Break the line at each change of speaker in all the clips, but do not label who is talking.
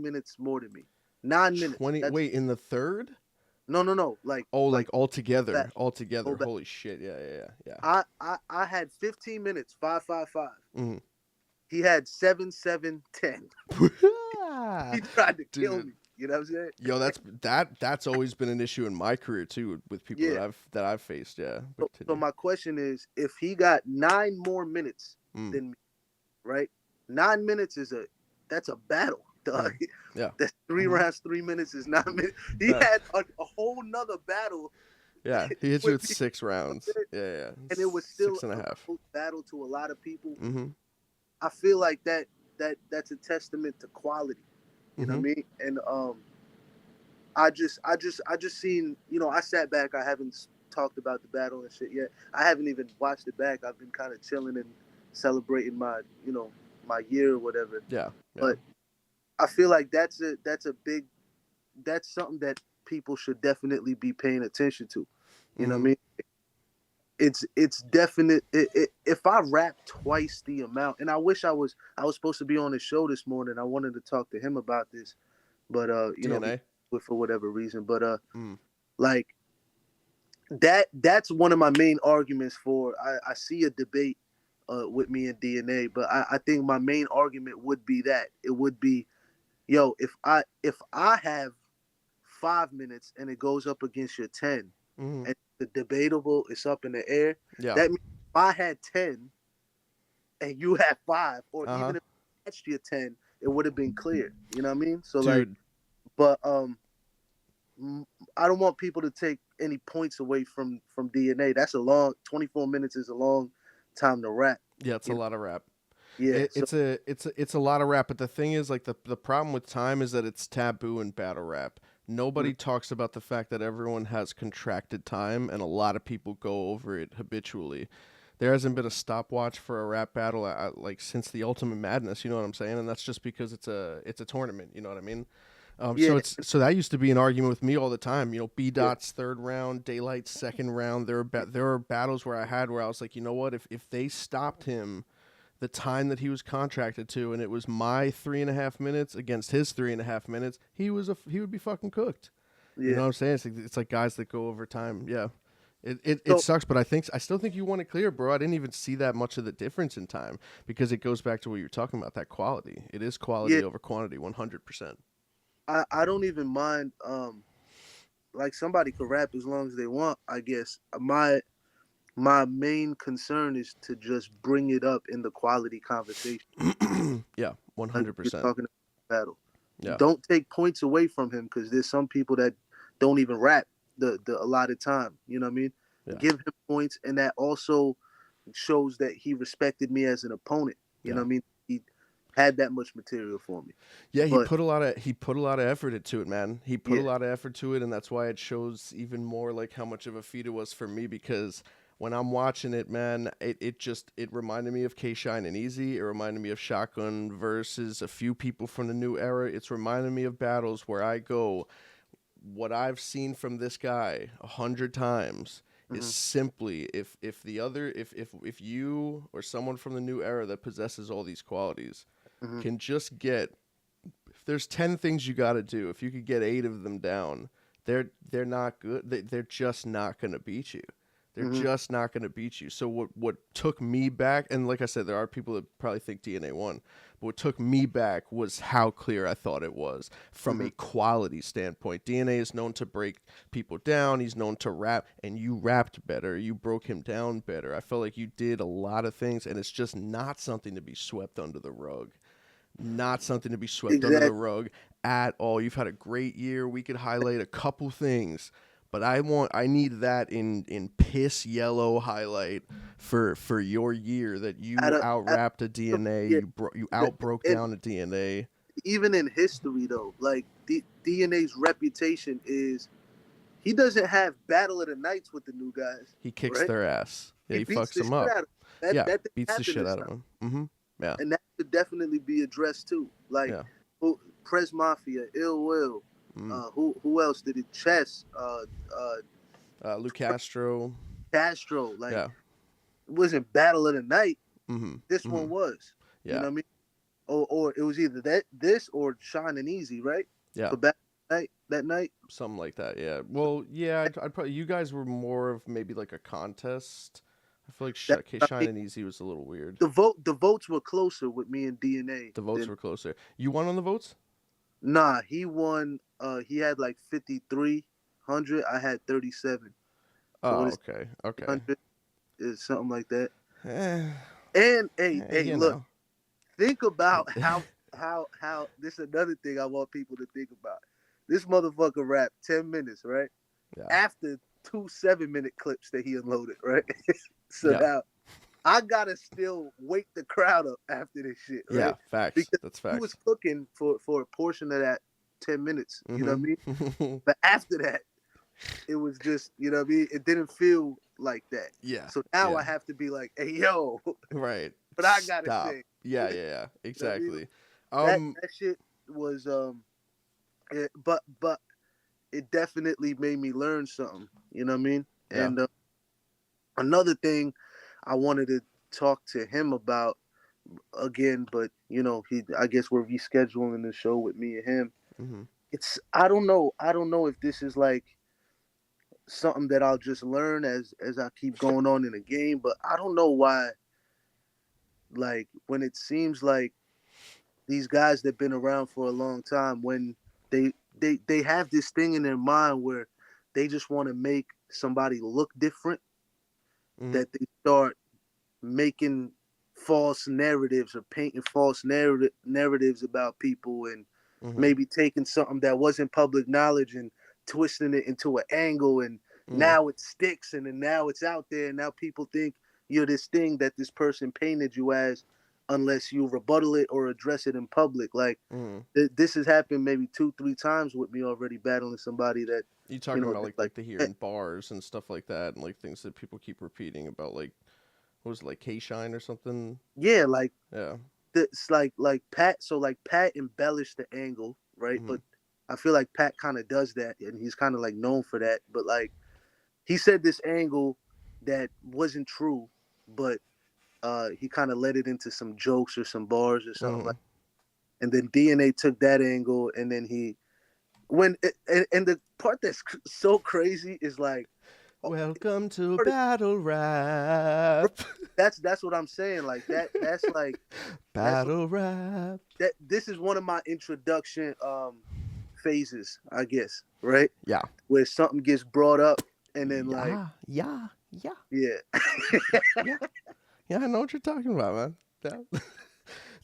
minutes more than me. 9 minutes.
20.
That's
Wait, in the third?
no.
Oh, like
Back,
altogether.
go
Altogether.
back.
Holy shit. Yeah.
I had 15 minutes. 5 5 5.
Mm.
He had 7 7 10. He tried to kill
Dude.
me. You know what I'm saying?
Yo, that's always been an issue in my career too with people
Yeah.
that I've faced. Yeah, but
So
continue.
my question is, if he got 9 more minutes
Mm,
than me, right? 9 minutes is that's a battle, dog.
mm, yeah.
That's three
Hmm.
rounds, 3 minutes is 9 minutes. He had a whole nother battle
Yeah, he hits you
with
with
me,
6 rounds. Yeah.
and it was still
Six and a
a
half.
close battle to a lot of people.
Mm-hmm.
I feel like that's a testament to quality. You know what
Mm-hmm.
I mean? And I just seen. I sat back. I haven't talked about the battle and shit yet. I haven't even watched it back. I've been kind of chilling and celebrating my year or whatever.
Yeah. Yeah.
But I feel like that's something that people should definitely be paying attention to. You know what I
Mm-hmm.
mean? It's definite. If I rap twice the amount, and I was supposed to be on the show this morning. I wanted to talk to him about this, but he
DNA.
for whatever reason. But
Mm.
like that's one of my main arguments for. I see a debate with me and DNA, but I think my main argument would be that it would be, yo, if I have 5 minutes and it goes up against your 10,
Mm-hmm.
and the debatable is up in the air,
Yeah.
that means if I had 10 and you had 5, or
Uh huh.
even if I matched your 10, it would have been clear. You know what I mean? So like,
Dude.
but I don't want people to take any points away from DNA. That's a long 24 minutes is a long time to rap.
Yeah, it's a
You know?
lot of rap.
Yeah. So
It's a lot of rap, but the thing is, like, the problem with time is that it's taboo in battle rap.
mm,
Nobody talks about the fact that everyone has contracted time, and a lot of people go over it habitually. There hasn't been a stopwatch for a rap battle like since the Ultimate Madness. You know what I'm saying? And that's just because it's a tournament. You know what I mean?
yeah,
So that used to be an argument with me all the time. B
yeah.
Dot's third round, Daylight's second round. There were battles where I was like, you know what? If they stopped him the time that he was contracted to, and it was my 3.5 minutes against his 3.5 minutes, he would be fucking cooked. You
Yeah.
know what I'm saying? It's like guys that go over time. Yeah, it
So
sucks, but I still think you won it clear, bro. I didn't even see that much of the difference in time because it goes back to what you're talking about. That quality, it is
yeah,
quality over quantity, 100%.
I don't even mind. Like somebody could rap as long as they want. I guess my main concern is to just bring it up in the quality conversation.
Yeah,
Like you're
100%.
talking about battle.
Yeah,
Don't take points away from him because there's some people that don't even rap the allotted time. You know what I mean?
yeah,
Give him points, and that also shows that he respected me as an opponent. You know
yeah.
what I mean? He had that much material for me.
Yeah,
But
he put a lot of effort into it, man. He put a
yeah,
lot of effort to it, and that's why it shows even more like how much of a feat it was for me. Because when I'm watching it, man, it reminded me of K Shine and Easy. It reminded me of Shotgun versus a few people from the new era. It's reminding me of battles where I go, what I've seen from this guy 100 times is
mm-hmm,
simply if you or someone from the new era that possesses all these qualities
mm-hmm,
can just get, if there's 10 things you got to do, if you could get 8 of them down, they're not good. They're just not going to beat you. They're
mm-hmm,
just not going to beat you. So what took me back, and like I said, there are people that probably think DNA won, but what took me back was how clear I thought it was from
mm-hmm.
a quality standpoint. DNA is known to break people down. He's known to rap, and you rapped better. You broke him down better. I felt like you did a lot of things, and it's just not something to be swept under the rug. Not something to be swept under the
Exactly.
rug at all. You've had a great year. We could highlight a couple things, but I need that in piss yellow highlight for your year that
At
you
a,
out
at
rapped a DNA.
Yeah,
You out broke
and
down a DNA.
even in history though, like DNA's reputation is he doesn't have battle of the nights with the new guys,
He kicks
right?
their ass. Yeah,
He
he
beats
fucks
the
them
shit
up.
out of them. That
Yeah,
that didn't
beats the
happen
shit
this
out of
time,
him. Mm-hmm. Yeah,
and that should definitely be addressed too. Like
yeah.
Press Mafia, Ill Will,
Mm.
who else did it? Chess,
Luke Castro.
Castro. Like
Yeah.
it wasn't battle of the night.
Mm-hmm.
This
Mm-hmm.
one was. You
Yeah.
know what I mean? or it was either this or Shine and Easy, right?
Yeah,
For back night that night.
something like that. Yeah. Well, yeah, I'd probably you guys were more of maybe like a contest. I feel like
That I
Shine
mean,
and Easy was a little weird.
the votes were closer with me and DNA
The votes
than
were closer. You won on the votes?
nah. He won. He had like 5,300. I had 37. So what
Oh,
is
okay, okay.
100 is something like that.
Eh,
And hey,
you
look,
know.
think about how this is another thing I want people to think about. This motherfucker rapped 10 minutes, right?
Yeah,
After two 7 minute clips that he unloaded, right? So
yeah,
now I gotta still wake the crowd up after this shit,
yeah.
right?
Facts.
Because
That's
he was
facts.
cooking for a portion of that 10 minutes, you know what I mean?
Mm-hmm.
But after that, it was just, you know what I mean? It didn't feel like that.
Yeah,
So now
yeah.
I have to be like, hey yo,
Right.
but I gotta
Stop.
say,
Yeah,
you
yeah, yeah.
know what I mean?
Exactly.
That
Um.
that shit was but it definitely made me learn something, you know what I mean?
Yeah.
And another thing I wanted to talk to him about again, but he I guess we're rescheduling the show with me and him.
Mm-hmm.
It's I don't know if this is like something that I'll just learn as I keep going on in the game, but I don't know why like when it seems like these guys that have been around for a long time when they have this thing in their mind where they just want to make somebody look different,
Mm-hmm.
that they start making false narratives or painting false narratives about people, and
Mm-hmm.
maybe taking something that wasn't public knowledge and twisting it into an angle, and
Mm-hmm.
now it sticks, and then now it's out there, and now people think you're this thing that this person painted you as, unless you rebuttal it or address it in public. Like
Mm-hmm.
this has happened maybe 2 3 times with me already, battling somebody that
You talking about
that,
like
like
the hearing bars and stuff like that, and like things that people keep repeating about like what was it, like K Shine or something?
yeah, like
Yeah.
it's like Pat. So like Pat embellished the angle, right?
Mm-hmm.
But I feel like Pat kind of does that, and he's kind of like known for that. But like he said this angle that wasn't true, but he kind of led it into some jokes or some bars or something
Mm-hmm.
like. And then DNA took that angle, and then he when and the part that's so crazy is like oh,
Welcome to battle rap.
that's what I'm saying. Like that's like that's
Battle rap.
that this is one of my introduction phases, I guess, right?
Yeah.
Where something gets brought up and then like
Yeah. Yeah. Yeah.
yeah.
Yeah. Yeah. I know what you're talking about, man. Yeah.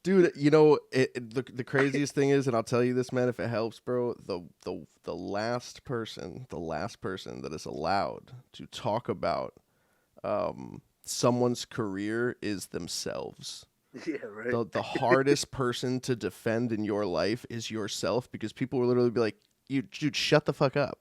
Dude, you know the craziest thing is, and I'll tell you this, man, if it helps, bro. The the last person that is allowed to talk about someone's career is themselves.
Yeah, right.
The hardest person to defend in your life is yourself, because people will literally be like, "You, dude, shut the fuck up."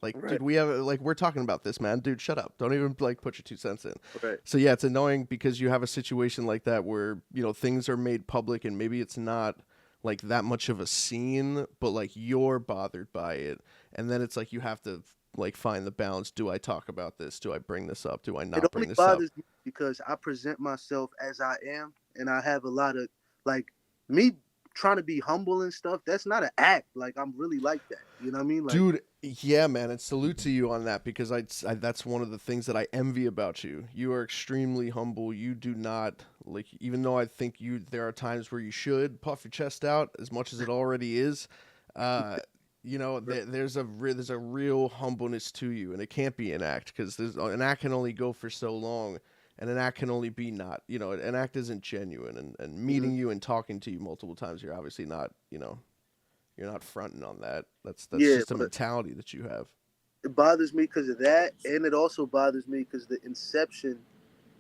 Like,
Right,
dude, we're talking about this, man. Dude, shut up. Don't even like put your 2 cents in.
right.
So yeah, it's annoying because you have a situation like that where, things are made public and maybe it's not like that much of a scene, but like you're bothered by it. And then it's like you have to like find the balance. Do I talk about this? Do I bring this up? Do I
It
not bring
only
this up?
bothers me because I present myself as I am, and I have a lot of like me trying to be humble and stuff. That's not an act. Like I'm really like that. You know what I mean? Like
Dude, yeah, man, and salute to you on that, because that's one of the things that I envy about you. You are extremely humble. You do not like, even though I think there are times where you should puff your chest out as much as it already is. Uh, there's a real humbleness to you, and it can't be an act, because an act can only go for so long, and an act can only be not. An act isn't genuine, and
mhm.
meeting you and talking to you multiple times, you're obviously not. You're not fronting on that. That's
Yeah,
just a
but
mentality that you have.
it bothers me because of that, and it also bothers me because the inception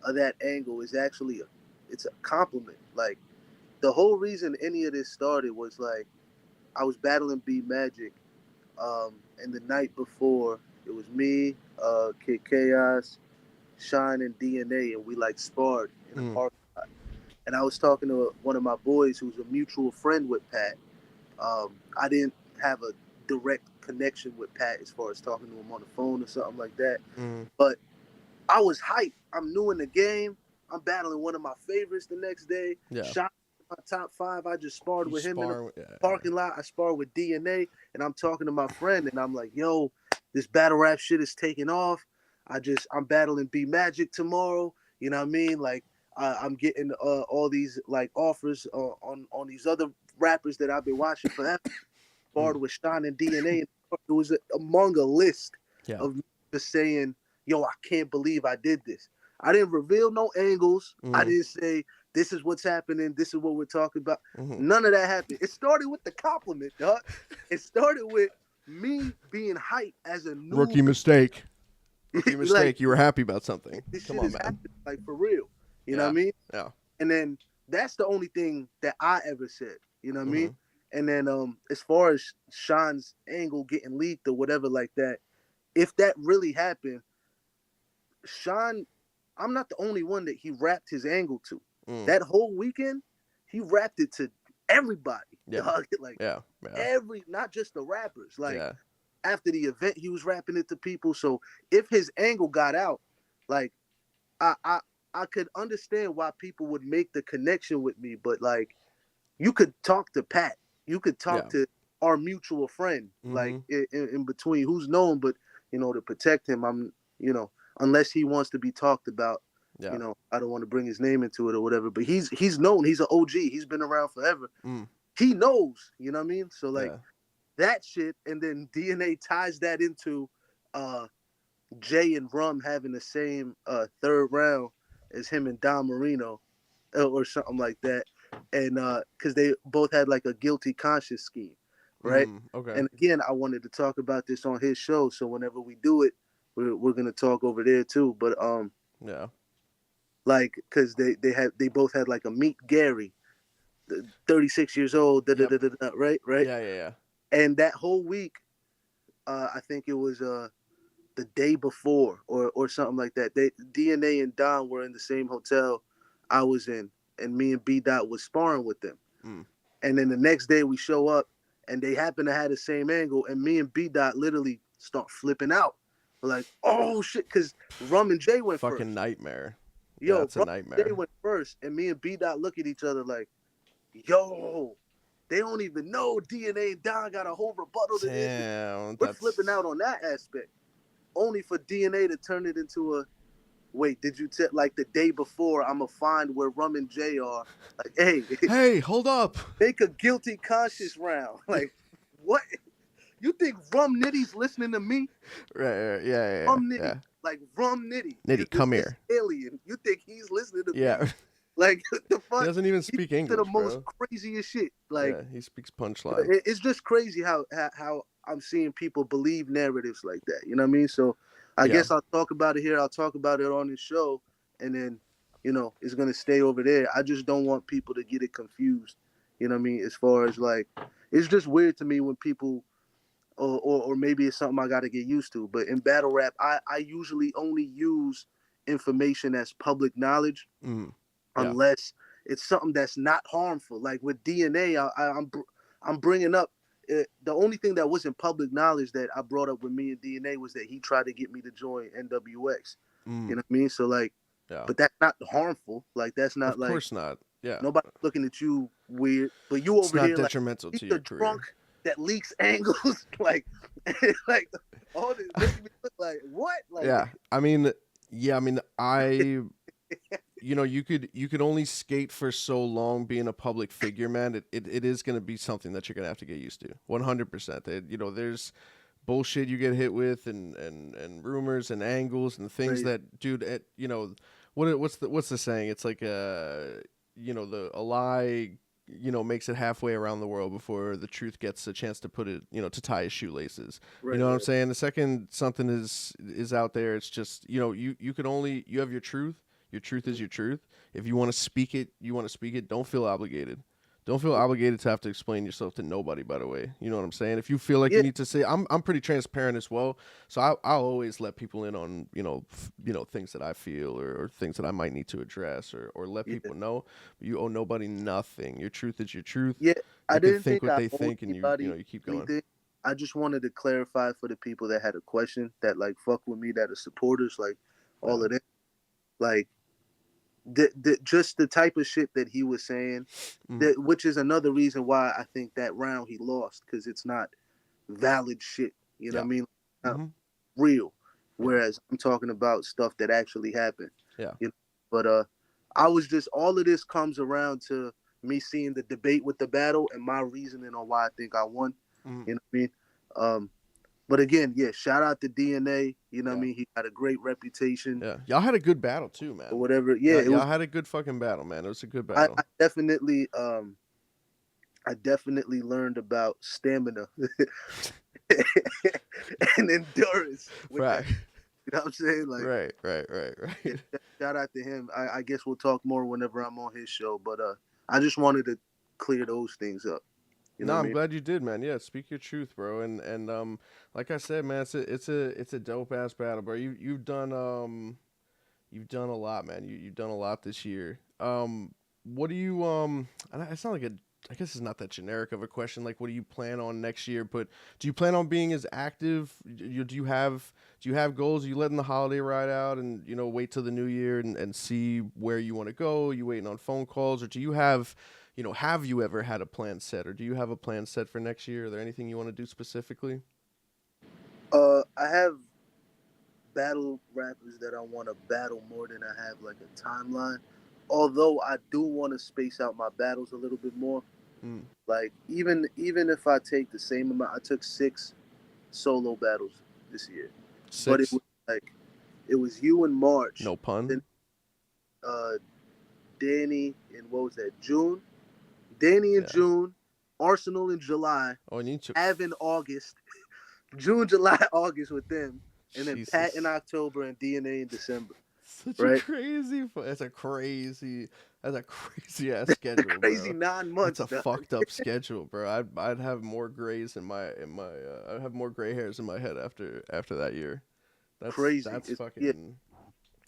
of that angle is actually it's a compliment. Like the whole reason any of this started was like I was battling B Magic, and the night before it was me, Kid Chaos, Shine, and DNA, and we like sparred in a
Mm,
park lot. And I was talking to one of my boys who's a mutual friend with Pat. I didn't have a direct connection with Pat as far as talking to him on the phone or something like that,
mm,
but I was hyped. I'm new in the game. I'm battling one of my favorites the next day.
yeah.
Shot my top five. I just sparred
You
with him in the
spar. Yeah, yeah.
parking lot. I sparred with DNA, and I'm talking to my friend, and I'm like, "Yo, this battle rap shit is taking off. I'm battling B Magic tomorrow. You know what I mean? Like, I'm getting all these like offers on these other rappers that I've been watching forever.
Mm,
Sparred with Sean and DNA. And it was among a list
yeah.
of just saying, "Yo, I can't believe I did this." I didn't reveal no angles. I
Mm,
didn't say this is what's happening. This is what we're talking about.
mm-hmm.
None of that happened. It started with the compliment, dog. It started with me being hyped as a new
Rookie mistake. Rookie
like
mistake. You were happy about something.
this
Come
shit
on,
is
man.
happening, like for real. You know what I
Yeah.
mean?
Yeah.
And then that's the only thing that I ever said. You know what I
Mm-hmm.
mean? And then as far as Sean's angle getting leaked or whatever like that, if that really happened, Sean, I'm not the only one that he rapped his angle to.
Mm,
That whole weekend, he rapped it to everybody,
yeah.
dog. Like
Yeah. Yeah.
not just the rappers. Like
Yeah.
after the event, he was rapping it to people. So if his angle got out, like I I I could understand why people would make the connection with me, but like you could talk to Pat, you could talk
Yeah.
to our mutual friend, like
Mm-hmm.
in between, who's known, but to protect him, unless he wants to be talked about,
Yeah.
I don't want to bring his name into it or whatever. But he's known, he's an OG, he's been around forever.
Mm,
He knows, you know what I mean? So like
yeah.
that shit, and then DNA ties that into uh Jay and Rum having the same third round as him and Don Marino, or something like that, and because they both had like a guilty conscience scheme, right?
Mm, okay.
And again, I wanted to talk about this on his show, so whenever we do it, we're gonna talk over there too. But
Yeah.
like because they both had like a meet Gary, 36 years old,
Yep.
right,
Yeah. Yeah. Yeah.
and that whole week, I think it was the day before or something like that. DNA and Don were in the same hotel I was in, and me and B Dot was sparring with them.
Mm.
And then the next day we show up, and they happen to have the same angle, and me and B Dot literally start flipping out. We're like, oh shit, because Rum and Jay went
Fucking
first.
nightmare. Yeah,
Yo,
that's a
Rum and Jay
nightmare.
went first, and me and B Dot look at each other like, yo, they don't even know DNA and Don got a whole rebuttal to this.
Damn,
We're flipping
that's
out on that aspect, only for DNA to turn it into a wait. Did you tell like the day before? I'm gonna find where Rum and Jay are. Like, hey,
hey, hold up.
make a guilty conscious round. Like, what? You think Rum Nitty's listening to me?
Right, right, yeah, yeah,
Rum
yeah.
Nitty, like Rum Nitty,
Nitty, come
this
here.
alien. You think he's listening to me?
Yeah.
Like, what the
He
fuck?
doesn't even
He
speak
to the
English,
most
bro.
craziest shit. Like,
Yeah, he speaks punchline.
it's just crazy how I'm seeing people believe narratives like that. You know what I mean? So I
Yeah.
guess I'll talk about it here. I'll talk about it on this show, and then it's gonna stay over there. I just don't want people to get it confused. You know what I mean? As far as like, it's just weird to me when people, or maybe it's something I got to get used to. But in battle rap, I usually only use information as public knowledge
Mm. Yeah.
unless it's something that's not harmful. Like with DNA, I'm bringing up the only thing that wasn't public knowledge that I brought up with me and DNA was that he tried to get me to join NWX. You
Mm.
know what I mean? So like,
Yeah.
but that's not harmful. Like that's not
Of
like
course not. Yeah.
nobody looking at you weird, but you
It's
over
not
here like
detrimental
he's
to
a
your
drunk
career.
that leaks angles, like like all this making me look like what? Like
Yeah. I mean, yeah, I mean, you could only skate for so long being a public figure, man. It is going to be something that you're going to have to get used to. 100%. There's bullshit you get hit with and rumors and angles and things
crazy.
that dude what's the saying? It's like a lie makes it halfway around the world before the truth gets a chance to put it, to tie his shoelaces. You
Right,
know what I'm
right.
saying? The second something is out there, it's just, you have your truth. Your truth is your truth. If you want to speak it, you want to speak it. Don't feel obligated. Don't feel obligated to have to explain yourself to nobody, by the way. You know what I'm saying? If you feel like
Yeah,
you need to say, I'm pretty transparent as well. So I'll always let people in on, things that I feel or things that I might need to address or let
yeah,
people know. But you owe nobody nothing. Your truth is your truth.
yeah. I
They can
didn't
think
think
what
I
they
owed
think and
anybody
you keep going.
anything. I just wanted to clarify for the people that had a question that like fuck with me, that are supporters, like all
Yeah.
of them. Like just the type of shit that he was saying,
Mm.
that which is another reason why I think that round he lost, because it's not valid shit. You know what
Yeah.
I mean? Not
Mm-hmm.
real.
Yeah.
Whereas I'm talking about stuff that actually happened.
Yeah.
You know? But I was just, all of this comes around to me seeing the debate with the battle and my reasoning on why I think I won.
Mm.
You know what I mean? Um, but again, yeah, shout out to DNA. You know what I
Yeah.
mean? He had a great reputation
Yeah. Y'all had a good battle too,
or
man.
whatever. Yeah,
Y'all,
it was.
y'all had a good fucking battle, man. It was a good
I
battle.
I definitely learned about stamina and endurance with that.
Right.
You know what I'm saying? Like,
Right. Right. Right.
yeah,
Right.
shout out to him. I guess we'll talk more whenever I'm on his show. But I just wanted to clear those things up. You know
No,
what I
I'm
mean?
glad you did, man. Yeah, speak your truth, bro. And like I said, man, it's a dope ass battle, bro. You've done a lot, man. You've done a lot this year. What do you and it's not like a I guess it's not that generic of a question. Like, what do you plan on next year? But do you plan on being as active? Do you have goals? Are you letting the holiday ride out and wait till the new year and see where you want to go? Are you waiting on phone calls, or do you have you ever had a plan set, or do you have a plan set for next year? Are there anything you want to do specifically?
I have battle rappers that I want to battle more than I have like a timeline. Although I do want to space out my battles a little bit more.
Mm,
Like even if I take the same amount, I took 6 solo battles this year, but it
six?
was like it was you in March,
No pun.
then uh, Danny in what was that, June? Danny in
Yeah.
June, Arsenal in July,
Oh, and you took.
Av in August, June, July, August with them, and then Pat in
Jesus.
October and DNA in December.
Such a
Right?
crazy. That's a crazy. That's a crazy ass schedule,
Crazy
bro.
nine
That's
months,
a
dog.
fucked up schedule, bro. I'd have more grays in my. I'd have more gray hairs in my head after that year. That's
Crazy.
that's
It's yeah,
fucking.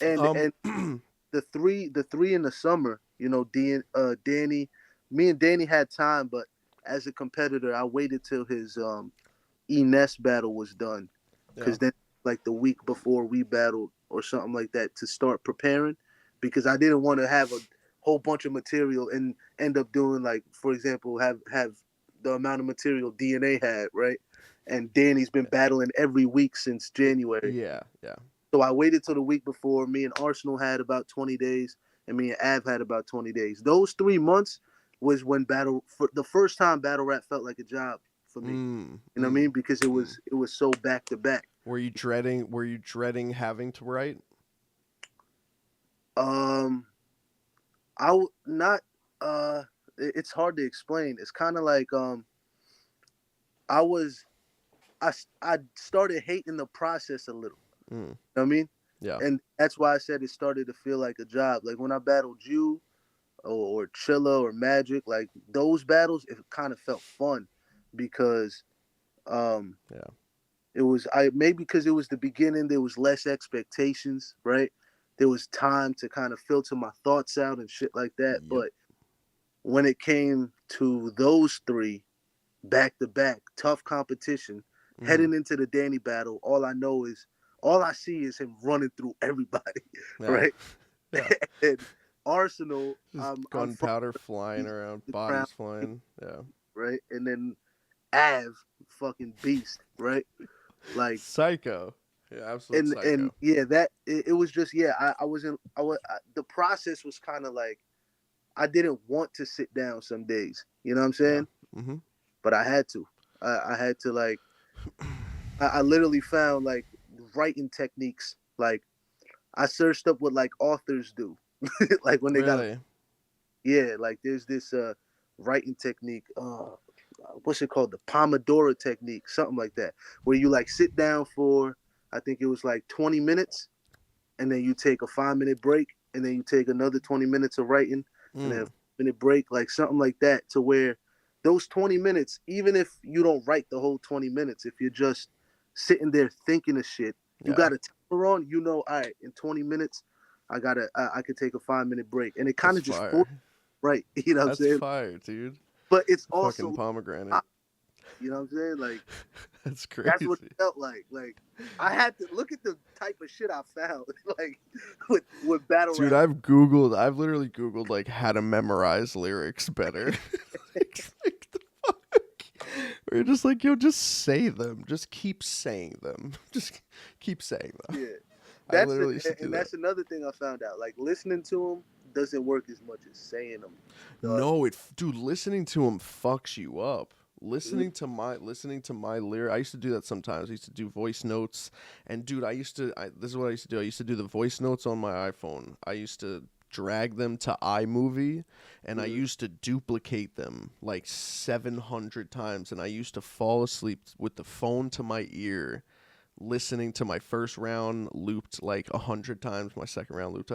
and
Um.
and the three in the summer, Danny, me and Danny had time, but as a competitor, I waited till his Enes battle was done,
Yeah.
because then like the week before we battled or something like that to start preparing, because I didn't want to have a whole bunch of material and end up doing, like, for example, have the amount of material DNA had, right? And Danny's been battling every week since January.
Yeah. Yeah.
So I waited till the week before. Me and Arsenal had about 20 days, and me and Av had about 20 days. Those 3 months was when battle for the first time battle rap felt like a job for me.
Mm.
You know what I
Mm.
mean? Because it
Mm.
was so back to back.
Were you dreading having to write?
Um, not. It's hard to explain. It's kind of like I was I started hating the process a little.
Mm.
You know what I mean?
Yeah.
And that's why I said it started to feel like a job. Like when I battled you or Chilla or Magic, like those battles, it kind of felt fun because um
Yeah.
it was, I maybe because it was the beginning, there was less expectations, right? There was time to kind of filter my thoughts out and shit like that.
Yep.
But when it came to those three back to back, tough competition,
Mm.
heading into the Danny battle, all I see is him running through everybody,
Yeah.
right?
Yeah.
And Arsenal,
Just
I'm from
gunpowder flying around,
the crown,
bodies flying. Yeah.
right? And then Av, fucking beast, right? Like,
Psycho. Yeah, absolute
and
psycho.
yeah, that it was just, yeah. I wasn't. The process was kind of like I didn't want to sit down some days. You know what I'm
Yeah.
saying?
Mhm.
But I had to. I had to, like, I literally found like writing techniques. Like I searched up what like authors do, like when they got,
Really?
yeah, like there's this writing technique. What's it called? The Pomodoro technique, something like that, where you like sit down for, I think it was like 20 minutes, and then you take a 5 minute break, and then you take another 20 minutes of writing, and then a
Mm.
minute break, like something like that, to where those 20 minutes, even if you don't write the whole 20 minutes, if you're just sitting there thinking of shit, you
Yeah.
got a timer on, all right, in 20 minutes, I could take a 5 minute break, and it kind
That's
of just forced,
fire.
right, you know what I'm
That's
saying?
fire, dude.
But it's
Fucking
also,
pomegranate.
you know what I'm saying, like,
That's
That's what
crazy.
it felt like. Like I had to look at the type of shit I found, like with battle
Dude,
rap.
I've literally Googled like how to memorize lyrics better. Like, the fuck? We're just like, yo, just say them. Just keep saying them. Just keep saying them.
Yeah,
I literally used to do
and
that.
that's another thing I found out. Like listening to them doesn't work as much as saying them does.
No, dude, listening to them fucks you up.
Mhm.
Listening to my lyric. I used to do that sometimes. I used to do voice notes, and dude, this is what I used to do. I used to do the voice notes on my iPhone. I used to drag them to iMovie, and I
Mhm.
used to duplicate them like 700 times, and I used to fall asleep with the phone to my ear, listening to my first round looped like 100 times, my second round looped.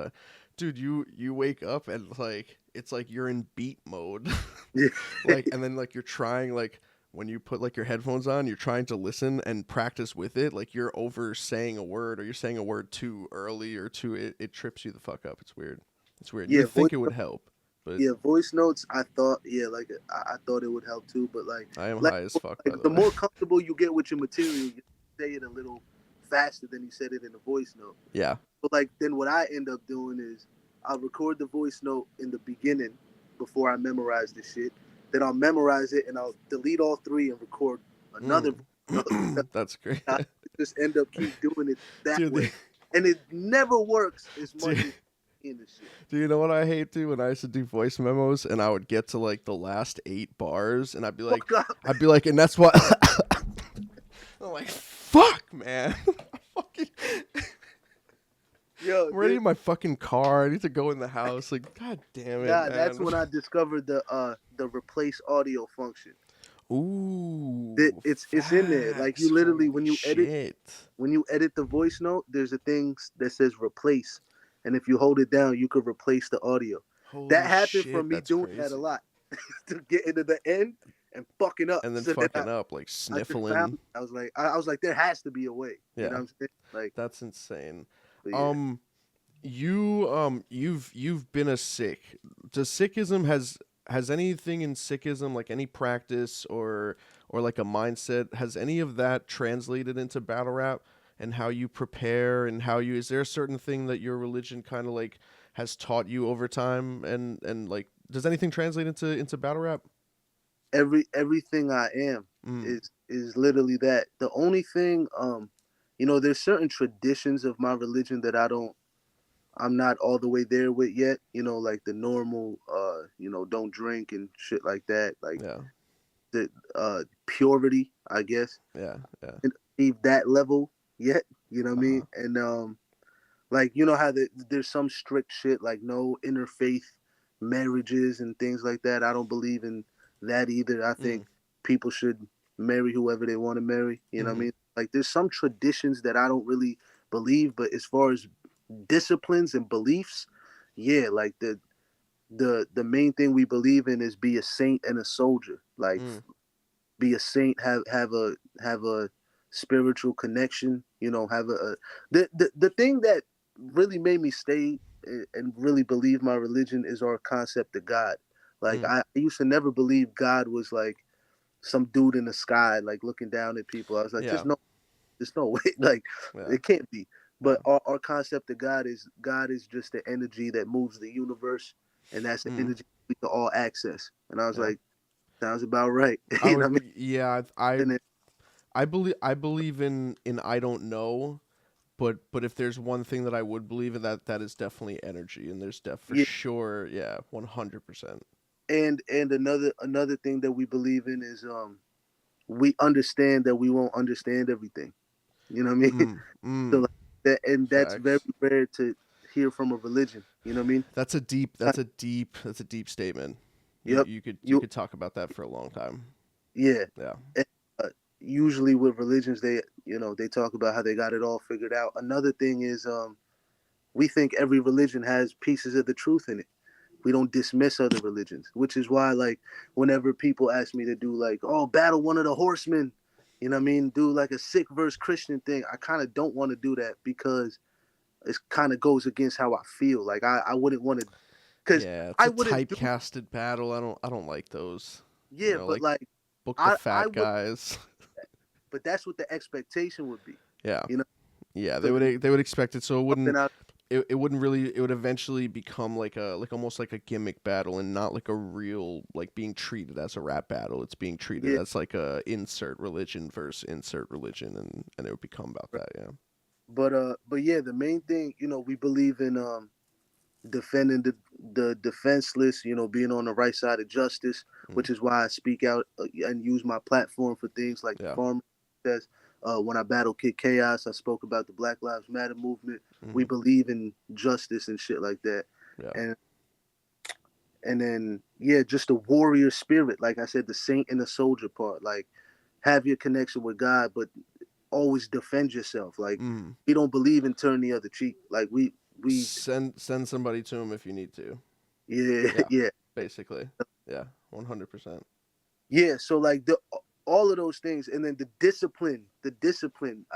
Dude, you wake up and like it's like you're in beat mode,
Yeah,
like, and then like you're trying like when you put like your headphones on, you're trying to listen and practice with it. Like you're over saying a word or you're saying a word too early or too it trips you the fuck up. It's weird. It's weird. You
yeah.
would think it would help, but
Voice notes. I thought, yeah, like I thought it would help too, but
I am
like,
high as fuck by
like
the
the
way.
more comfortable you get with your material, you say it a little faster than you said it in the voice note.
Yeah.
But like then what I end up doing is I'll record the voice note in the beginning before I memorize the shit. Then I'll memorize it and I'll delete all three and record another
Mm.
voice note because
That's great.
I just end up keep doing it that
Dude,
way, and it never works as much
dude,
as in the shit.
do you know what I hate to when I used to do voice memos and I would get to like the last 8 bars and
Fuck up,
and that's what I'm like, fuck, man. Fucking,
yo.
I'm ready in my fucking car. I need to go in the house. Like, god damn it,
That's
man.
when I discovered the replace audio function.
Ooh,
It's in there. Like you
facts.
literally
Holy shit.
when you edit the voice note, there's a thing that says replace, and if you hold it down, you could replace the audio. That
Holy
happened from
shit,
me
that's
doing that a
crazy.
lot to get into the end and fucking up.
And then
So then
fucking up, like
I just found
sniffling.
I was like there has to be a way. You know
Yeah,
what I'm saying? Like,
that's insane.
but yeah.
Um, you've been a Sikh. Does Sikhism has anything in Sikhism, like any practice or like a mindset, has any of that translated into battle rap and how you prepare and how you, is there a certain thing that your religion kind of like has taught you over time and like does anything translate into battle rap?
Everything I am
Mm.
is literally that. The only thing, there's certain traditions of my religion that I'm not all the way there with yet. Like the normal, don't drink and shit like that. Like
Yeah.
the purity, I guess.
Yeah. Yeah.
And achieve that level yet. You know what I mean?
Uh-huh.
And like you know how there's some strict shit like no interfaith marriages and things like that. I don't believe in that either. I think
Mm.
people should marry whoever they want to marry. You know what I
Mhm.
mean? Like there's some traditions that I don't really believe, but as far as disciplines and beliefs, yeah, like the main thing we believe in is be a saint and a soldier. Like
Mm.
be a saint, have a spiritual connection. Have the thing that really made me stay and really believe my religion is our concept of God. Like
Mm.
I used to never believe God was like some dude in the sky, like looking down at people. I was like,
Yeah.
there's no way, like
Yeah.
it can't be.
Yeah.
But our concept of God is just the energy that moves the universe, and that's the
Mm.
energy we can all access. And I was
Yeah.
like, sounds about right.
I
you know
would
what
yeah,
I mean?
I believe in I don't know, but if there's one thing that I would believe in, that is definitely energy, and there's for
Yeah,
sure, yeah, 100%.
and another thing that we believe in is we understand that we won't understand everything. You know what I mean?
Mm,
So
mm,
like that, and that's very
facts.
rare to hear from a religion. You know what I mean? Uh,
That's a deep statement.
Yep.
You
You
could talk about that for a long time.
yeah.
Yeah.
And, usually with religions, they talk about how they got it all figured out. Another thing is we think every religion has pieces of the truth in it. We don't dismiss other religions, which is why like whenever people ask me to do like battle one of the horsemen, you know what I mean, do like a Sikh versus Christian thing, I kind of don't want to do that because it kind of goes against how I feel. Like I wouldn't want to, because
Yeah, it's
I
a
wouldn't do.
typecasted battle. I don't like those. You
Yeah,
know,
but
like
like
book the
I
fat
would
guys.
but that's what the expectation would be,
Yeah.
you know.
Yeah,
So then
they would expect it, so
something out.
it wouldn't really, it would eventually become like a, like almost like a gimmick battle and not like a real, like being treated as a rap battle. It's being treated
Yeah,
as like a insert religion versus insert religion, and it would become about
right.
that. Yeah.
But yeah, the main thing, we believe in defending the defenseless, being on the right side of justice,
Mm.
which is why I speak out and use my platform for things like the
Yeah.
farm says. When I battled Kid Chaos, I spoke about the Black Lives Matter movement. We
Hmm.
believe in justice and shit like that.
Yeah.
And then yeah, just a warrior spirit. Like I said, the saint and the soldier part. Like have your connection with God, but always defend yourself. Like
Mm.
we don't believe in turn the other cheek. Like we
Send somebody to him if you need to.
yeah,
Yeah.
yeah.
Basically. Yeah. 100%.
Yeah, so like all of those things, and then the discipline,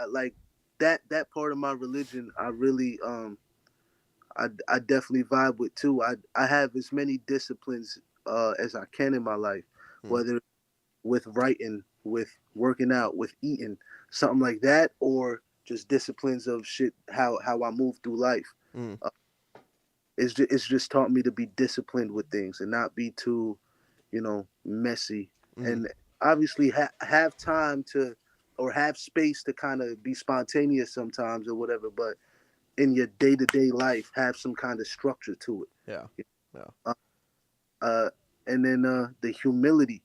like that part of my religion, I really I definitely vibe with too. I have as many disciplines as I can in my life,
Mm.
whether with writing, with working out, with eating, something like that, or just disciplines of shit how I move through life.
Mm.
Uh, it's just taught me to be disciplined with things and not be too messy,
Mm.
and obviously have time to or have space to kind of be spontaneous sometimes or whatever, but in your day-to-day life have some kind of structure to
Yeah.
it.
Yeah.
uh, uh, and then the humility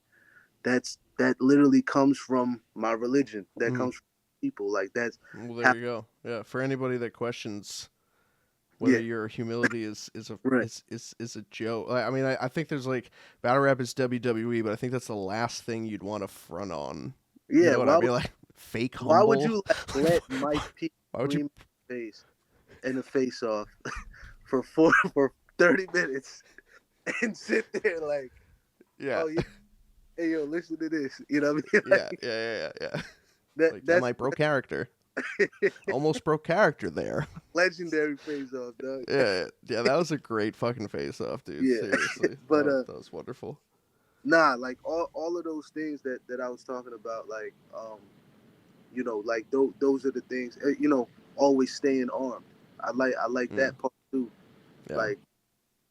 that literally comes from my religion, that
Mm.
comes from people, like that's
Well, there
how.
you go. Yeah. For anybody that questions whether
Yeah,
your humility
right.
is a joke. I mean, I think there's like, battle rap is WWE, but I think that's the last thing you'd want to front on. You
Yeah,
know what I mean? Like fake
why would
humble.
you like let Mike P
Why would you?
scream in the face in the face off for 30 minutes and sit there like,
Yeah,
oh yeah, hey yo, listen to this. You know what I mean?
yeah,
Like
yeah, yeah, yeah, yeah.
that
Like that
that's
might broke character. Almost broke character there.
legendary face off, dog.
Yeah, yeah, that was a great fucking face off, dude.
Yeah.
Seriously,
But
that was wonderful.
nah, like all of those things that I was talking about, like like those are the things. Always staying armed. I like
Mm,
that part too.
yeah,
Like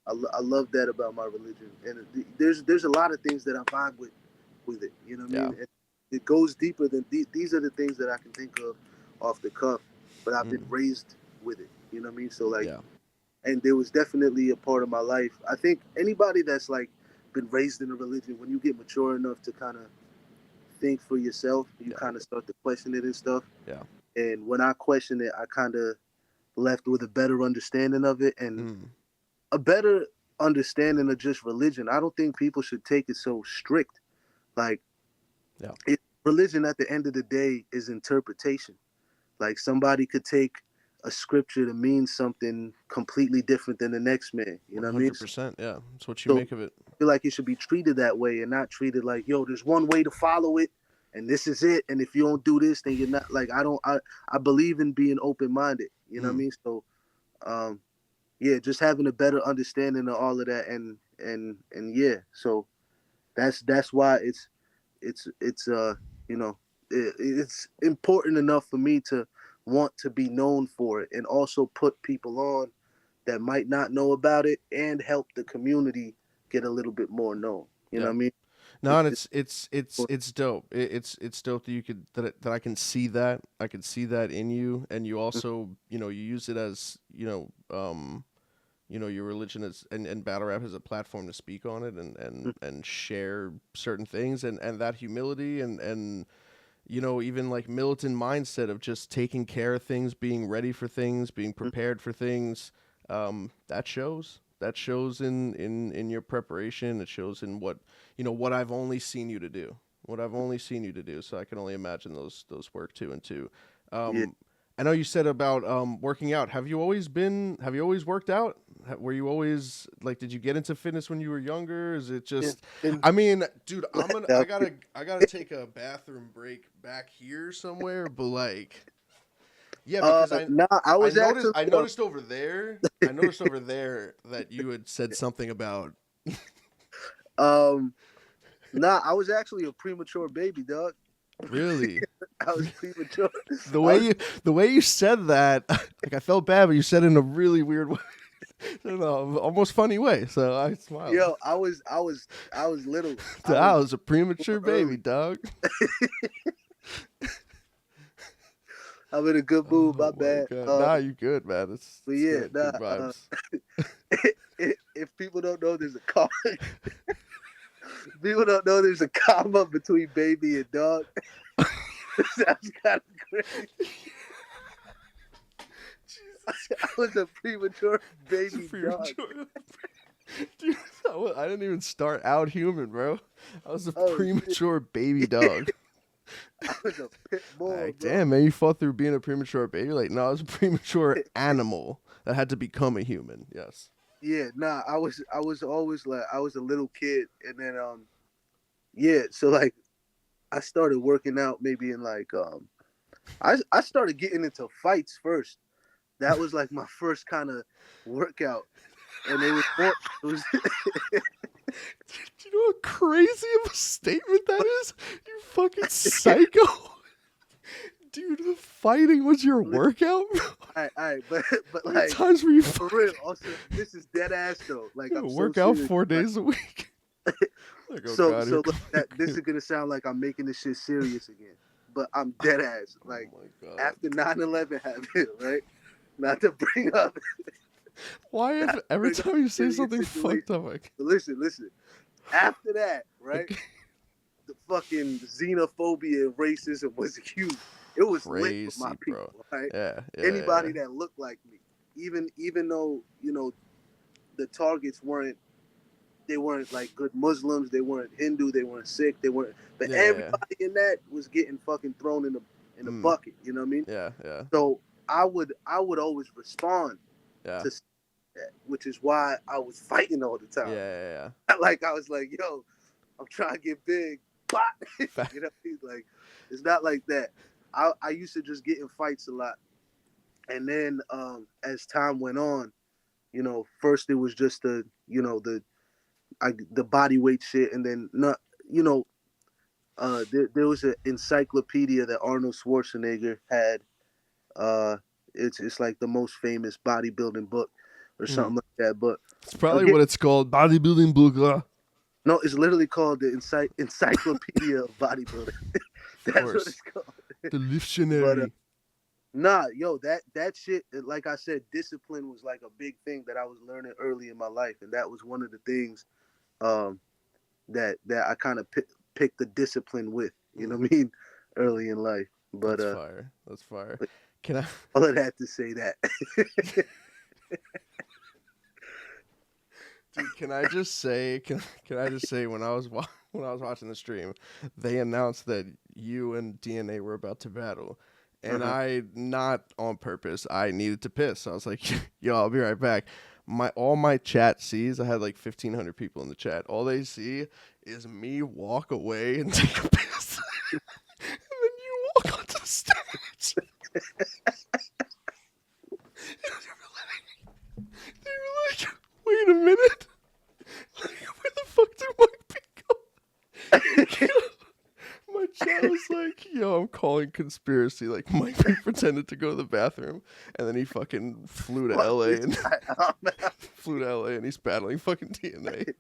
I love that about my religion, and there's a lot of things that I vibe with it. You know what I
yeah,
mean? It goes deeper than these are the things that I can think of off the cuff, but I've been
mm,
raised with it. You know what I mean? So like,
yeah,
and there was definitely a part of my life. I think anybody that's like been raised in a religion, when you get mature enough to kind of think for yourself, you
yeah,
kind of start to question it and stuff.
yeah.
And when I questioned it, I kind of left with a better understanding of it and
Mm,
a better understanding of just religion. I don't think people should take it so strict. Like
yeah,
religion at the end of the day is interpretation. Like somebody could take a scripture to mean something completely different than the next man. You
one
know what I mean?
hundred percent. Yeah, that's what you
So
make of it.
I feel like it should be treated that way and not treated like, yo, there's one way to follow it and this is it. And if you don't do this, then you're not like I believe in being open minded. You know what I
Mm,
mean? So um yeah, just having a better understanding of all of that and yeah. So that's why it's you know it's important enough for me to want to be known for it and also put people on that might not know about it and help the community get a little bit more known. You know
yeah.
what I mean?
No,
It's,
and
it's
it's dope. It's dope that you could, that I can see that. I can see that in you, and you also, you use it as, your religion is, and battle rap as a platform to speak on it, and share certain things, and that humility, and even like militant mindset of just taking care of things, being ready for things, being prepared for things. That shows in your preparation. It shows in what I've only seen you to do, so I can only imagine those work too. And two,
yeah.
um I know you said about working out. Have you always worked out? Were you always like, did you get into fitness when you were younger? Is it
Yeah,
just,
and
I mean, dude,
yeah,
I gotta take a bathroom break back here somewhere, but like, yeah, because
nah, I was actually
I noticed over there that you had said something about.
um nah, I was actually a premature baby, dog.
Really?
I was premature.
The
I
way
was,
you said that, like I felt bad, but you said it in a really weird way. I don't know, almost funny way. So I smiled.
yo, I was little. I
I
was
was a premature baby,
early.
dog.
I'm in a good mood.
Oh
My
my
bad.
god. Nah, you good, man.
But
It's
yeah,
good.
nah.
Good vibes.
If people don't know, there's a comma. People don't know there's a comma between baby and dog. Sounds kind of crazy.
Jesus
I was a premature
Christ,
baby dog.
premature. Dude, I didn't even start out human, bro. I was a
Oh shit!
premature baby dog.
I was a pit bull,
Like,
bro.
damn, man, you fought through being a premature baby. Like, no, I was a premature animal that had to become a human. Yes.
Yeah, nah. I was always like I was a little kid, and then yeah. So like I started working out maybe in like I started getting into fights first. That was like my first kind of workout, and it was more. It was
Do you know how crazy of a statement that is? You fucking psycho. Dude, the fighting was your workout?
all right, but
How many
like
times were you
for
fucking
real. Also, this is dead ass though. Like I'm so
work out
serious.
4 days a week? Like, oh
So
god,
so look, this is gonna sound like I'm making this shit serious again, but I'm dead ass.
oh
Like
my god.
after 9/11 happened, right? Not to bring up,
Why if
not to
every
bring up
time you
a
say
serious
something fucked
situation.
up, like,
But listen. After that, right?
okay.
The fucking xenophobia and racism was huge. It was lit with my
Crazy, bro.
people, right?
Yeah.
Anybody that looked like me, even though the targets weren't like good Muslims, they weren't Hindu, they weren't Sikh, they weren't, but
Yeah.
everybody in that was getting fucking thrown in the
Mm.
bucket. You know what I mean?
Yeah.
So I would always respond
Yeah.
to that, which is why I was fighting all the time.
Yeah.
Like I was like, yo, I'm trying to get big. You know, he's like, it's not like that. I used to just get in fights a lot, and then as time went on, first it was just the body weight shit, and then not you know there was an encyclopedia that Arnold Schwarzenegger had. Uh, it's like the most famous bodybuilding book or
Mm.
something like that. But
It's probably
again,
what it's called. Bodybuilding book.
no, it's literally called the Encyclopedia of Bodybuilding.
Of
That's what
course.
it's called.
The
But
dictionary.
nah, yo, that shit, like I said, discipline was like a big thing that I was learning early in my life, and that was one of the things um, that I kind of picked the discipline with. You know
Mm.
what I mean? Early in life, but
That's fire. That's fire. Can I
all of that to say that.
Dude, can I just say when I was when I was watching the stream, they announced that you and DNA were about to battle. And
Uh-huh.
I, not on purpose, I needed to piss. I was like, "Yo, I'll be right back." All my chat sees, I had like 1,500 people in the chat. All they see is me walk away and take a piss, and then you walk onto the stage. They were like, "Wait a minute, where the fuck did Mike P go?" My chat was like, "Yo, I'm calling conspiracy." Like Mike P pretended to go to the bathroom, and then he fucking flew to
Fuck
LA
this
and
guy.
flew to LA and he's battling fucking DNA.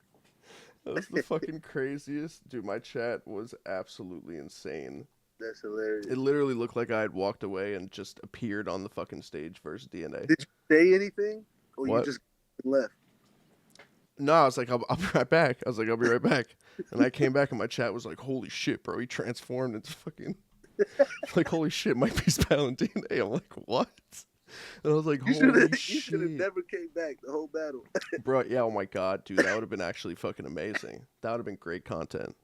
That was the fucking craziest. Dude, my chat was absolutely insane.
That's hilarious.
It literally looked like I had walked away and just appeared on the fucking stage versus DNA.
Did you say anything, or you
What?
just left?
No, I was like, I'll be right back. I was like, I'll be right back. And I came back and my chat was like, holy shit, bro. He transformed into fucking, like, holy shit, Mike B's battling DNA. I'm like, what? And I was like,
You
holy
should have
shit.
never came back the whole battle.
Bro, yeah, oh my God, dude. That would have been actually fucking amazing. That would have been great content.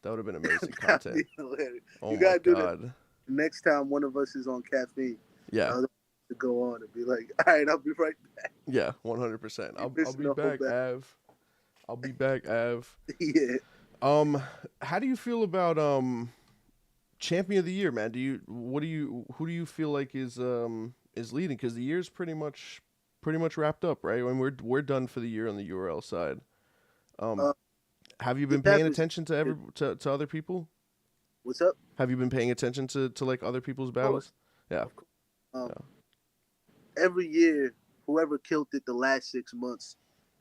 That would have been amazing
That'd
content.
be hilarious.
Oh
You
my
gotta do that
God.
next time one of us is on caffeine.
Yeah.
To go on and be like, all right, I'll be right back.
Yeah, 100%. I'll
missing
be
the whole
back,
battle.
Av. I'll be back, Av.
Yeah.
How do you feel about champion of the year, man? Who do you feel like is leading? Because the year's pretty much wrapped up, right? When we're done for the year on the URL side.
Uh,
Have you been
that
paying
was
attention to to other people?
What's up?
Have you been paying attention to like other people's
Of course,
battles? Yeah.
of course. Um,
Yeah.
every year, whoever killed it the last 6 months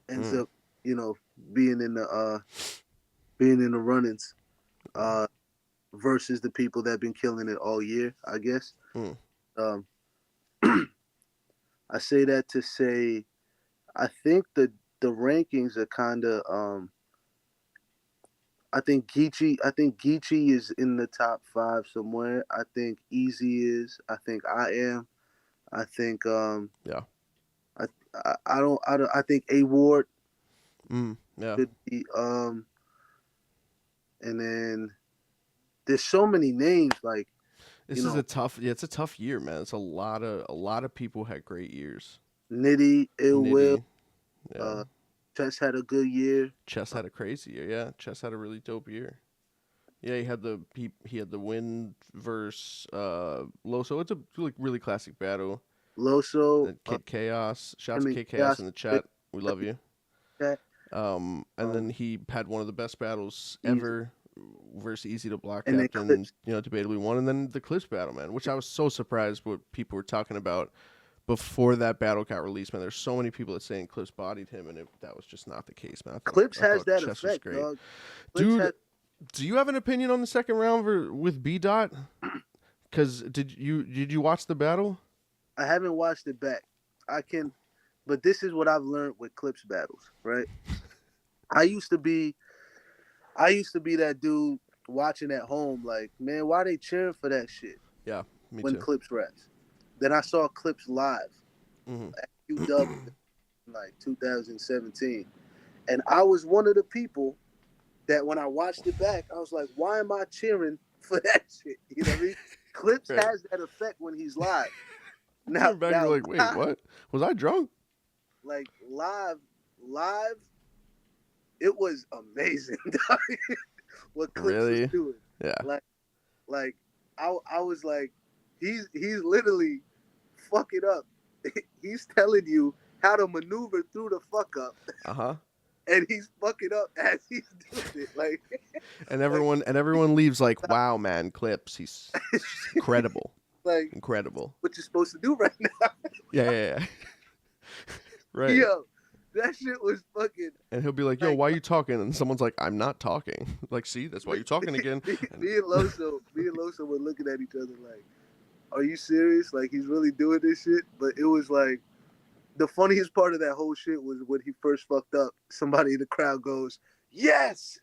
ends
Mm.
up, you know, being in the being in the runnings.
Yeah.
Uh, versus the people that been killing it all year, I guess.
Mm.
Um, I say that to say I think the rankings are kind of I think Geechee is in the top 5 somewhere. I think Easy is. I think I am. I think
Yeah.
I I don't I think A Ward
Mm. Yeah.
should be and then there's so many names like you
This is
know
a tough. Yeah, it's a tough year, man. It's a lot of people had great years.
Nitty, Ill Will,
Nitty. Yeah.
uh Chess had a good year.
Chess
Uh,
had a crazy year. Yeah. Chess had a really dope year. Yeah, he had the win versus Loso. It's a really classic battle.
Loso,
Kid Chaos.
I
Shouts to
mean
Kid Chaos
Chaos
in the chat. We love you.
that
And then he had one of the best battles
easy.
ever versus Easy to Block
And then
Captain,
Clips.
debatably won. And then the Clips battle, man, which I was so surprised what people were talking about before that battle got released, man. There's so many people that saying Clips bodied him, and that was just not the case, man.
Clips
I
has
thought
that
Chess was
effect,
great.
dog. Clips
Dude,
has
do you have an opinion on the second round with B Dot? Because did you watch the battle?
I haven't watched it back. I can but this is what I've learned with Clips battles, right? I used to be I used to be that dude watching at home, like, man, why they cheering for that shit
Yeah, me
when
too.
Clips raps? Then I saw Clips live at UW
Hmm
in like 2017. And I was one of the people that when I watched it back, I was like, why am I cheering for that shit? You know what I mean? Clips
right.
has that effect when he's live. Now,
Looking back, you're
now
like, wait, what? Was I drunk?
like live, it was amazing what Clips was
Really?
doing.
Yeah.
Like, like I was like, he's literally fucking up. He's telling you how to maneuver through the fuck up,
Uh huh.
and he's fucking up as he's doing it.
And
Like,
everyone leaves like, wow, man, Clips. He's just incredible,
like
incredible.
what you're supposed to do right now.
Yeah, yeah, yeah. Right.
Yo, that shit was fucking
And he'll be like, yo,
like
why are you talking? And someone's like, I'm not talking. Like, see, that's why
me,
you're talking again.
me,
And
me and Loso were looking at each other like, are you serious? Like he's really doing this shit? But it was like the funniest part of that whole shit was when he first fucked up. Somebody in the crowd goes, "Yes!"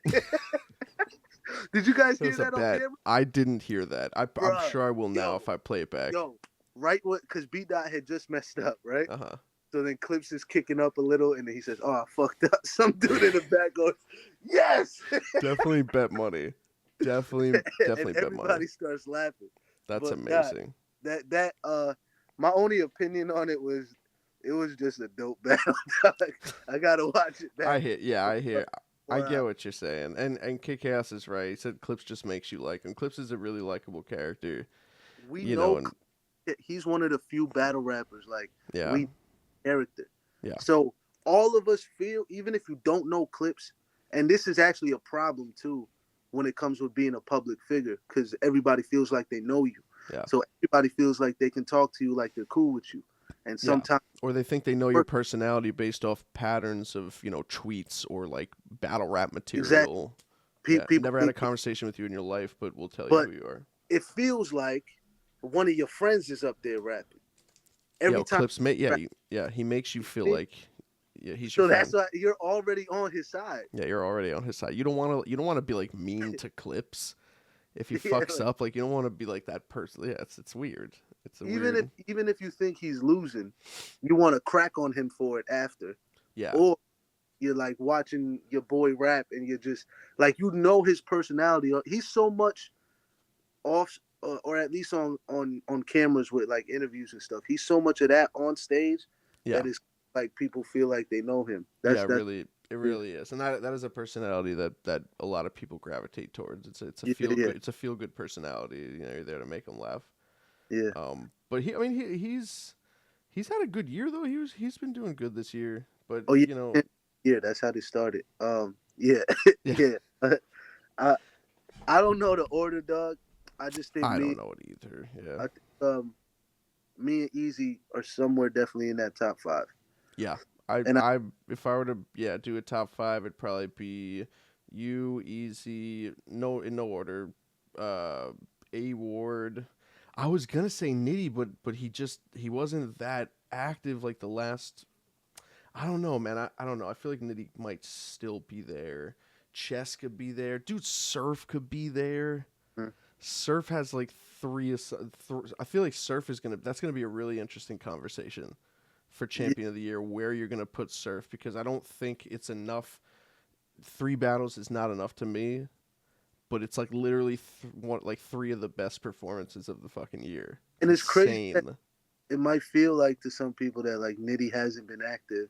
Did you guys
that
hear
was a
that on
bet.
camera,
I didn't hear that. I'm
bruh?
sure I will now
Yo,
if I play it back.
yo, right? What? Because B Dot had just messed up, right?
Uh huh.
So then Clips is kicking up a little, and then he says, "Oh, I fucked up." Some dude in the back goes, "Yes!"
Definitely bet money. Definitely,
And
definitely bet money.
everybody starts laughing.
That's
But God,
amazing.
that my only opinion on it was just a dope battle. I gotta watch it
I
back.
hear. Yeah, I hear. I
Or,
get what you're saying, and Kick-Ass is right. He said Clips just makes you like him. Clips is a really likable character,
we
you know,
know
and
he's one of the few battle rappers like
yeah,
we character.
yeah,
So all of us feel, even if you don't know Clips, and this is actually a problem too when it comes with being a public figure, because everybody feels like they know you.
yeah,
So everybody feels like they can talk to you like they're cool with you. And
yeah.
sometimes
Or they think they know your personality based off patterns of tweets or like battle rap
exactly
material. Yeah,
people
never had a
think,
conversation with you in your life, but we'll tell you
but
who you are.
it feels like one of your friends is up there rapping
Yeah,
every
well,
time.
Clips make
Rap.
yeah he makes you feel
See?
like yeah he's your
So that's
friend.
why you're already on his side.
Yeah, you're already on his side. You don't want to be like mean to Clips if he
Yeah,
fucks up. Like you don't want to be like that person. Yeah, it's weird. It's a weird.
even if you think he's losing, you want to crack on him for it after,
Yeah,
or you're like watching your boy rap and you're just like his personality. He's so much off, or at least on cameras with like interviews and stuff. He's so much of that on stage
yeah,
that is like people feel like they know him.
yeah.
That's
It
yeah,
really is, and that is a personality that a lot of people gravitate towards. It's a
yeah,
feel
yeah,
good. It's a feel good personality. You're there to make them laugh.
yeah.
But I mean, he's had a good year though. He's been doing good this year. But
Oh yeah, yeah. That's how they started. Yeah,
yeah,
yeah. I I don't know the order, dog. I just think
I don't know it either. Yeah.
I think me and Easy are somewhere definitely in that top five.
Yeah.
And
If I were to do a top five, it'd probably be you, Easy, no in no order. Uh, A Ward. I was gonna say Nitty, but he wasn't that active like the last. I don't know, man. I don't know. I feel like Nitty might still be there. Chess could be there. Dude, Surf could be there.
mm,
Surf has like I feel like Surf is that's gonna be a really interesting conversation for
yeah,
champion of the year where you're gonna put Surf, because I don't think it's enough. 3 battles is not enough to me, but it's like literally like three of the best performances of the fucking year. It's
and it's crazy that
insane.
it might feel like to some people that like Nitty hasn't been active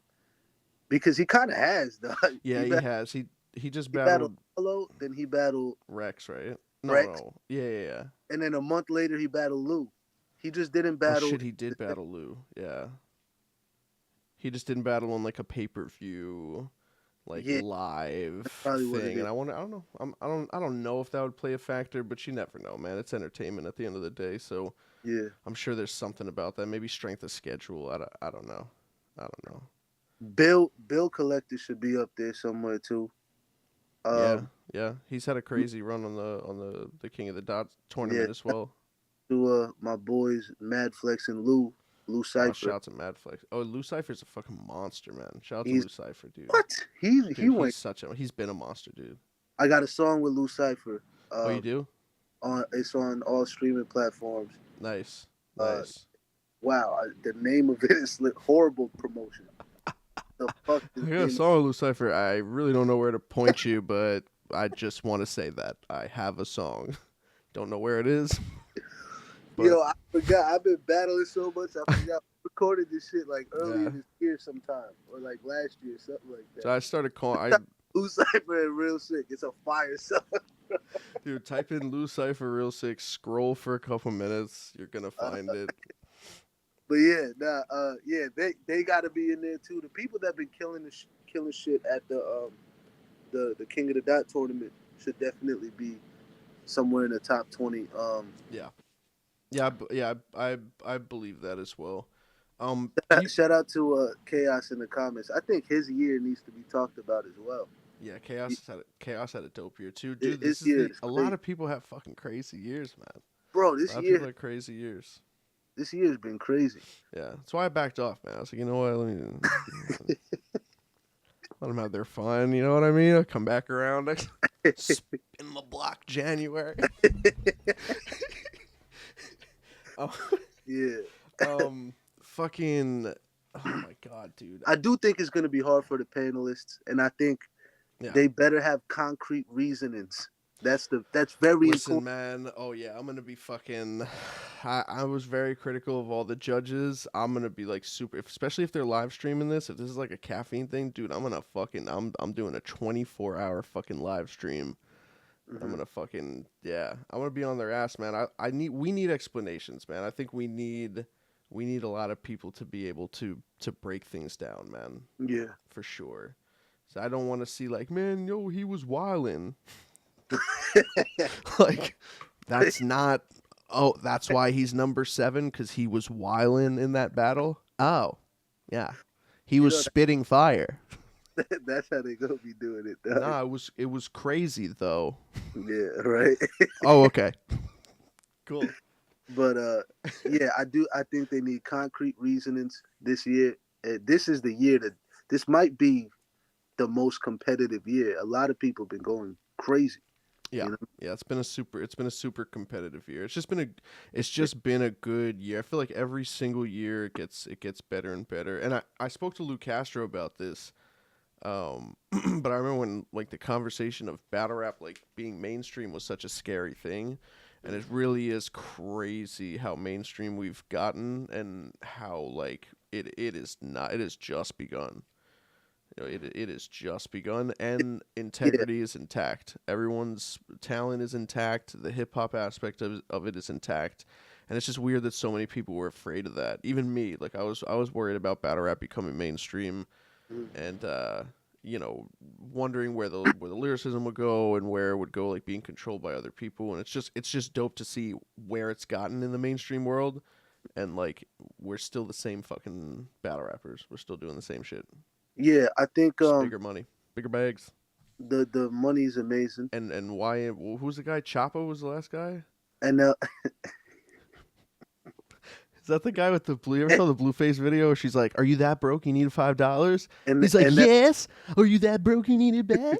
because he kind of has, dog.
Yeah, he has. He just
He battled
battled
Apollo, then he battled
Rex, right? No,
Rex,
no. Yeah.
and then a month later he battled Lou. He just didn't
Oh
battle.
shit, he did battle Lou. Yeah. He just didn't battle on like a pay-per-view like
Yeah,
live
that's probably what it
thing.
is.
And I don't know. I don't know if that would play a factor, but you never know, man. It's entertainment at the end of the day, so
Yeah,
I'm sure there's something about that. Maybe strength of schedule. I don't know. I don't know.
Bill Collector should be up there somewhere too.
Yeah,
Um,
yeah. He's had a crazy run on the King of the Dots
yeah,
tournament as well.
to my boys Mad Flex and Lou
Oh,
Cipher.
shout out to Mad Flex. Oh, Lou Cypher's a fucking monster, man. Shout out to
He's
Lou Cypher, dude.
what he
Dude,
went.
he's been a monster, dude.
I got a song with Lou Cipher.
Oh, you do?
On it's on all streaming platforms.
Nice,
Uh,
nice.
wow, the name of it is horrible promotion. The fuck is
I got a
name?
song with Lou Cypher. I really don't know where to point you, but I just want to say that I have a song. Don't know where it is, but
Yo, I forgot. I've been battling so much. I forgot. I recorded this shit like earlier
yeah.
this year sometime, or like last year, something like
So
that.
I started calling.
Lou Cipher and Real Sick. It's a fire song.
Dude, type in Lou Cypher real sick. Scroll for a couple minutes. You're gonna find it.
But yeah, yeah, they got to be in there too. The people that been killing shit at the King of the Dot tournament should definitely be somewhere in the top 20.
Yeah, yeah. I believe that as well. Do you,
Shout out to Chaos in the comments. I think his year needs to be talked about as well.
yeah, Chaos had a dope year too, dude.
His
This is
year
the
is
a lot
crazy,
of people have fucking crazy years, man.
bro.
A lot of people had crazy years.
This year's been crazy.
Yeah, that's why I backed off, man. I was like, you know what? Let them have their fun. You know what I mean? I'll come back around next spin the block January. Oh,
Yeah,
fucking. Oh my god, dude.
I do think it's gonna be hard for the panelists, and I think
Yeah.
they better have concrete reasonings. That's very
Listen,
important.
man. Oh yeah, I'm gonna be fucking. I was very critical of all the judges. I'm gonna be like super, especially if they're live streaming this. If this is like a caffeine thing, dude, I'm gonna fucking. I'm doing a 24-hour fucking live stream. I'm
Mm-hmm.
gonna fucking yeah. I'm gonna be on their ass, man. We need explanations, man. I think we need a lot of people to be able to break things down, man,
Yeah.
for sure. So I don't want to see like, man, yo, he was wildin'. Like, that's not. Oh, that's why he's number 7, because he was wildin' in that battle. Oh, yeah, he
You
was
know
spitting fire.
that's how they gonna be doing it. Dog.
Nah, it was crazy though.
Yeah, right.
Oh, okay, cool.
But yeah, I do. I think they need concrete reasonings this year. This is the year that this might be the most competitive year. A lot of people been going crazy.
Yeah.
You know.
Yeah, it's been a super competitive year. It's just been a good year. I feel like every single year it gets better and better. And I spoke to Lou Castro about this. But I remember when like the conversation of battle rap like being mainstream was such a scary thing. And it really is crazy how mainstream we've gotten, and how like it is not, it has just begun. You know, it has just begun, and
Yeah,
integrity is intact. Everyone's talent is intact. The hip hop aspect of it is intact, and it's just weird that so many people were afraid of that. Even me, like I was worried about battle rap becoming mainstream,
Mhm.
and you know, wondering where the lyricism would go and where it would go, like being controlled by other people. And it's just dope to see where it's gotten in the mainstream world. And like we're still the same fucking battle rappers. We're still doing the same shit.
Yeah, I think
Just bigger money, bigger bags.
the money's amazing.
And why? Who's the guy? Chapo was the last guy.
And
Is that the guy with the blue? You ever saw the Blueface video where she's like, "Are you that broke? You need $5?"
and
He's like,
and that,
"Yes." Are you that broke? You need it back.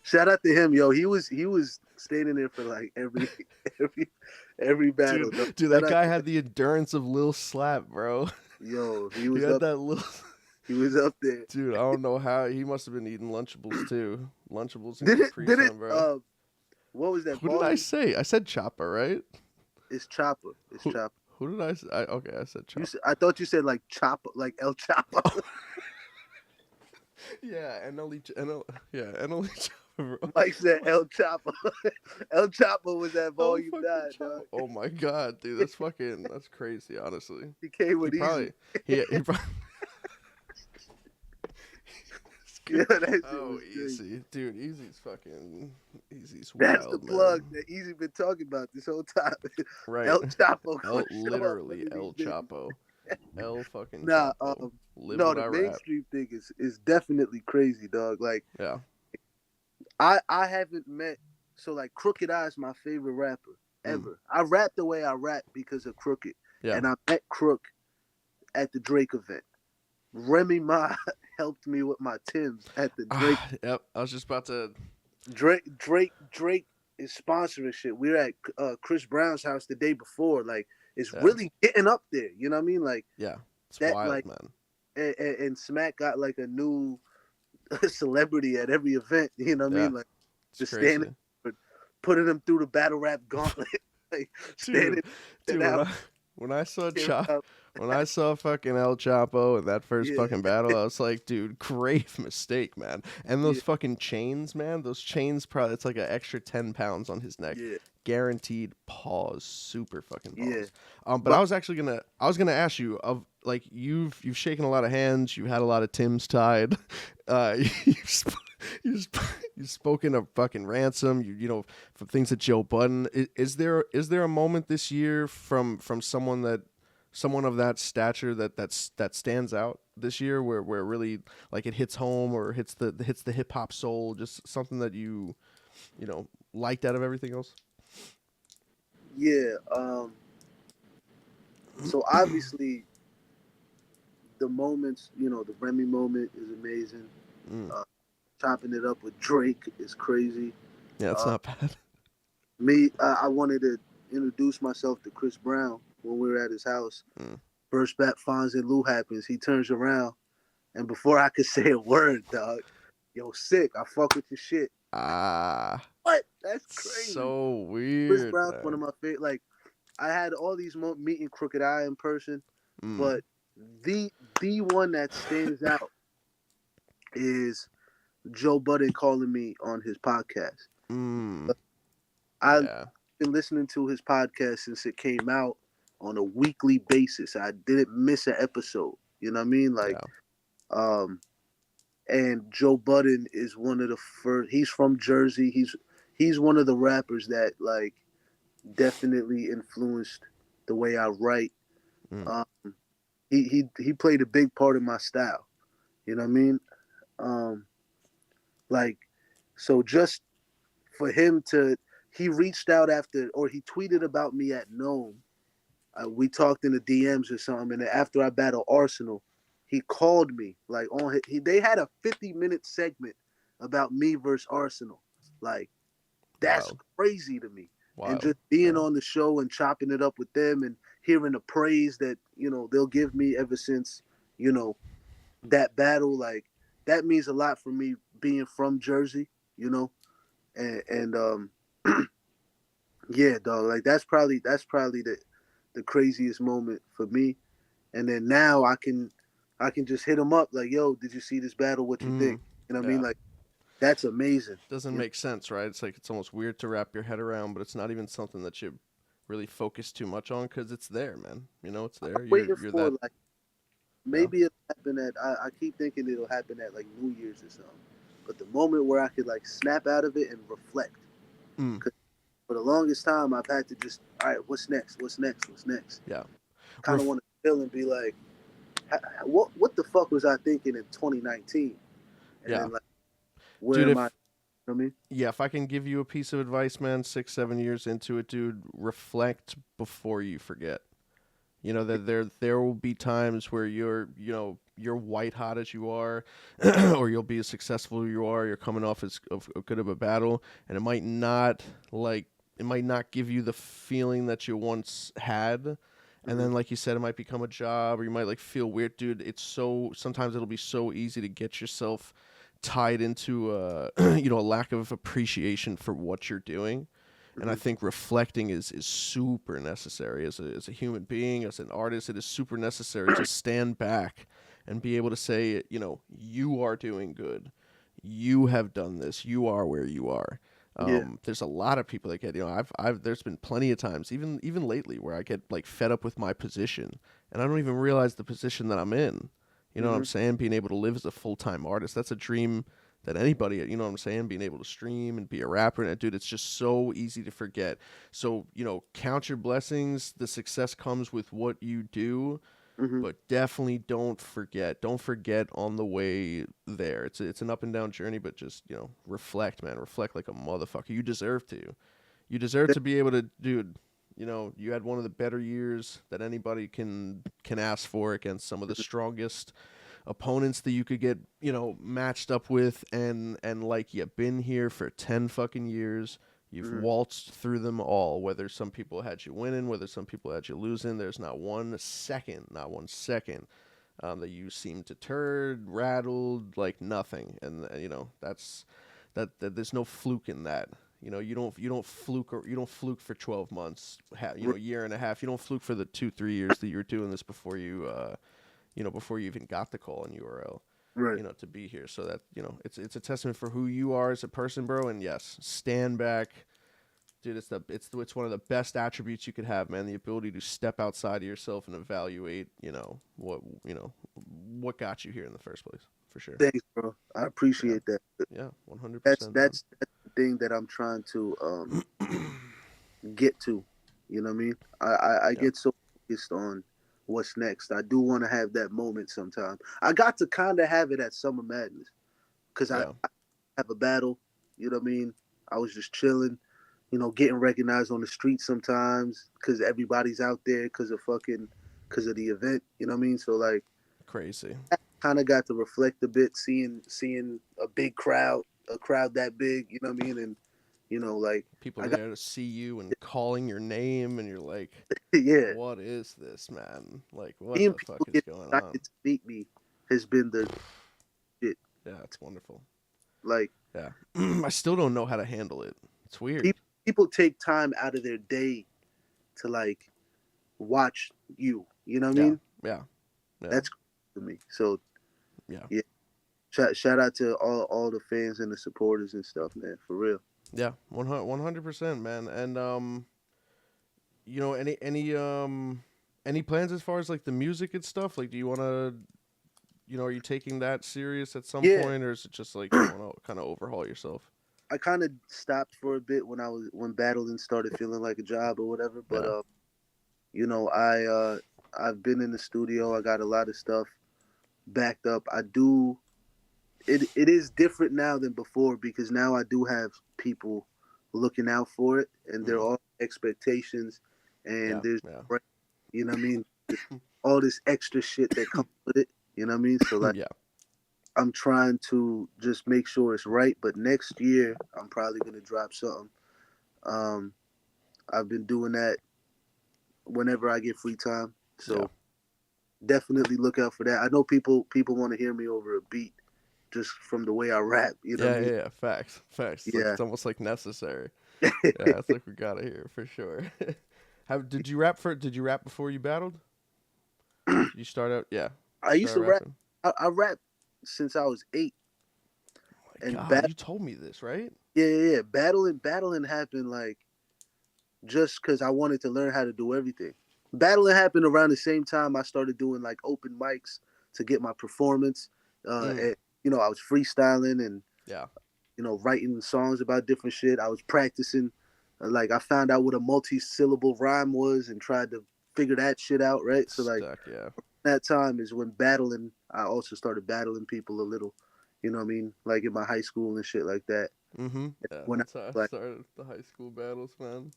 shout out to him, yo. He was standing there for like every every battle.
Dude,
Shout
that
out
guy
to
had the endurance of Lil Slap, bro.
yo. He
He
was
had
up.
that little.
He was up there.
Dude, I don't know how he must have been eating Lunchables too. Lunchables and
Did it?
Capri
Did it?
Sun, bro.
What was that?
Who did I say? I said Chopper, right?
It's Chopper. It's
Who,
Chopper.
who did I say? Okay, I said Chopper.
I thought you said like Chopper, like El Chopper.
Yeah, yeah, NLE Chopper, bro.
Mike said El Chopper. El Chopper was at
Oh,
Volume
fucking
9,
Chopper.
dog.
Oh my god, dude, that's crazy, honestly.
He came
He
with
probably,
easy.
he probably.
Yeah, that shit
Oh,
was crazy.
easy, dude. Easy's
That's the
wild,
plug
man.
that Easy been talking about this whole time.
Right.
El Chapo gonna show up
Literally
under
El
these niggas.
Chapo. El fucking
Nah,
Chapo. Live
no,
what
the
I rap.
mainstream thing is definitely crazy, dog. Like
Yeah.
I haven't met so like Crooked Eye's my favorite rapper ever. I rap the way I rap because of Crooked,
Yeah.
and I met Crook at the Drake event. Remy Ma helped me with my Timbs at the Drake.
Yep. I was just about to.
Drake is sponsoring shit. We were at Chris Brown's house the day before. Like it's
Yeah.
really getting up there. You know what I mean? Like
Yeah. It's
that.
wild,
Like
man.
and Smack got like a new celebrity at every event. You know what I
Yeah.
mean? Like
It's
just
crazy.
standing, putting them through the battle rap gauntlet. Like standing.
Dude, when I saw fucking El Chapo in that first
Yeah.
fucking battle, I was like, dude, grave mistake, man. And those
Yeah.
fucking chains, man, those chains probably it's like an extra 10 pounds on his neck.
Yeah.
Guaranteed pause, super fucking pause.
Yeah.
But I was gonna ask you of like you've shaken a lot of hands, you've had a lot of Timbs tied, you've spoken of fucking ransom, you know, from things that Joe Budden. Is there a moment this year from someone of that stature that stands out this year where really like it hits home or hits the hip hop soul, just something that you know liked out of everything else?
Yeah. So obviously the moments, you know, the Remy moment is amazing. Chopping it up with Drake is crazy.
Yeah, it's not bad.
I wanted to introduce myself to Chris Brown when we were at his house. First bat Fonz and Lou happens. He turns around, and before I could say a word, dog, yo, Sick, I fuck with your shit. What? That's crazy.
So weird.
Chris Brown's
man.
one of my favorite. Like, I had all these meeting Crooked Eye in person, but the one that stands out is Joe Budden calling me on his podcast. I've been listening to his podcast since it came out on a weekly basis. I didn't miss an episode. You know what I mean? Like, and Joe Budden is one of the first. He's from Jersey. He's one of the rappers that like definitely influenced the way I write. He played a big part in my style. You know what I mean? Like, so just for him to, he reached out after, or he tweeted about me at Nome. We talked in the DMs or something, and after I battled Arsenal, he called me like on. They had a 50-minute segment about me versus Arsenal. Like, that's crazy to me. And just being on the show and chopping it up with them and hearing the praise that, you know, they'll give me ever since, you know, that battle, like that means a lot for me being from Jersey, you know, and yeah, dog, like that's probably the craziest moment for me. And then now I can just hit him up like, yo, did you see this battle? What you think? You know what I mean? Like, that's amazing.
Doesn't make sense, right? It's like it's almost weird to wrap your head around, but it's not even something that you really focus too much on because it's there, man. You know, it's there.
I'm waiting for like
Yeah.
maybe it'll happen at. I keep thinking it'll happen at like New Year's or something. But the moment where I could like snap out of it and reflect,
Mm.
because for the longest time I've had to just, all right, what's next? What's next? What's next?
Yeah.
Kind of
Ref-
want to chill and be like, what the fuck was I thinking in 2019? And
yeah.
then like, where
Dude,
am I? You
if
know what I mean?
yeah, if I can give you a piece of advice, man, 6, 7 years into it, dude, reflect before you forget. You know that there will be times where you're white hot as you are, or you'll be as successful as you are. You're coming off as of good of a battle, and like it might not give you the feeling that you once had. And
Mm-hmm.
then, like you said, it might become a job, or you might like feel weird, dude. It's so sometimes it'll be so easy to get yourself tied into a lack of appreciation for what you're doing. And I
Mm-hmm.
think reflecting is super necessary as a human being, as an artist. It is super necessary to stand back and be able to say, you are doing good. You have done this. You are where you are.
Yeah.
There's a lot of people that get, there's been plenty of times, even lately, where I get like fed up with my position, and I don't even realize the position that I'm in. You know what
Mm-hmm.
I'm saying? Being able to live as a full time artist, that's a dream that anybody, you know what I'm saying, being able to stream and be a rapper, and dude, it's just so easy to forget. So, count your blessings. The success comes with what you do,
Mm-hmm.
but definitely don't forget. Don't forget on the way there. It's an up and down journey, but just, reflect, man. Reflect like a motherfucker. You deserve to. You deserve to be able to, dude. You had one of the better years that anybody can ask for against some of the strongest opponents that you could get, matched up with, and like you've been here for 10 fucking years. You've
Mm-hmm.
waltzed through them all, whether some people had you winning, whether some people had you losing. There's not 1 second that you seem deterred, rattled, like nothing. And that there's no fluke in that. You don't fluke, or you don't fluke for 12 months, year and a half. You don't fluke for the 2, 3 years that you're doing this before before you even got the call in URL,
Right.
to be here. So that, it's a testament for who you are as a person, bro. And yes, stand back, dude. It's one of the best attributes you could have, man. The ability to step outside of yourself and evaluate, what got you here in the first place, for sure.
Thanks, bro. I
Yeah,
appreciate that.
yeah, 100
That's
percent, man.
that's that's the thing that I'm trying to get to. You know what I mean? I
Yeah,
get so focused on what's next. I do want to have that moment sometime. I got to kind of have it at Summer Madness because I
yeah,
have a battle. You know what I mean? I was just chilling, getting recognized on the street sometimes because everybody's out there because of the event. You know what I mean? So like,
crazy.
kind of got to reflect a bit, seeing a big crowd, a crowd that big. You know what I mean? And like
People
I got
there to see you and calling your name, and you're like,
yeah,
what is this, man? Like, what
seeing
the fuck
people
is
get
going on?
excited to meet me has been the shit.
Yeah, it's wonderful.
Like
Yeah. I still don't know how to handle it. It's weird.
people take time out of their day to like watch you. You know what I
Yeah.
mean?
Yeah. Yeah.
That's cool to me. So
Yeah.
yeah, shout out to all the fans and the supporters and stuff, man. For real.
Yeah. 100%, man. And any plans as far as like the music and stuff? Like, do you want to, are you taking that serious at some
Yeah,
point, or is it just like you want to kind of overhaul yourself?
I kind of stopped for a bit when battling started feeling like a job or whatever. But
Yeah.
you know, I've been in the studio. I got a lot of stuff backed up. I do. It is different now than before because now I do have people looking out for it, and there
Mm.
are expectations, and
Yeah.
there's,
Yeah.
you know what I mean, all this extra shit that comes with it. You know what I mean? So like,
Yeah.
I'm trying to just make sure it's right. But next year, I'm probably gonna drop something. Um, I've been doing that whenever I get free time.
Yeah.
So definitely look out for that. I know people want to hear me over a beat just from the way I rap. You know what
Yeah.
I mean?
Yeah. Yeah. Facts. Facts. It's like
Yeah.
it's almost like necessary. Yeah. It's like we gotta hear for sure. How did you rap before you battled? Did you start out? Yeah.
I
You
used
started
to rap.
rapping.
I rapped since I was 8,
Oh my
and
God, you told me this, right?
yeah. Battling happened like just because I wanted to learn how to do everything. Battling happened around the same time I started doing like open mics. to get my performance.
Mm.
And I was freestyling and
Yeah.
writing songs about different shit. I was practicing. Like I found out what a multi-syllable rhyme was and tried to figure that shit out. Right. So like
Stuck. Yeah.
that time is when battling. I also started battling people a little. You know what I mean? Like in my high school and shit like that.
Mm-hmm. Yeah.
When I
That's how I
like
started the high school battles, man.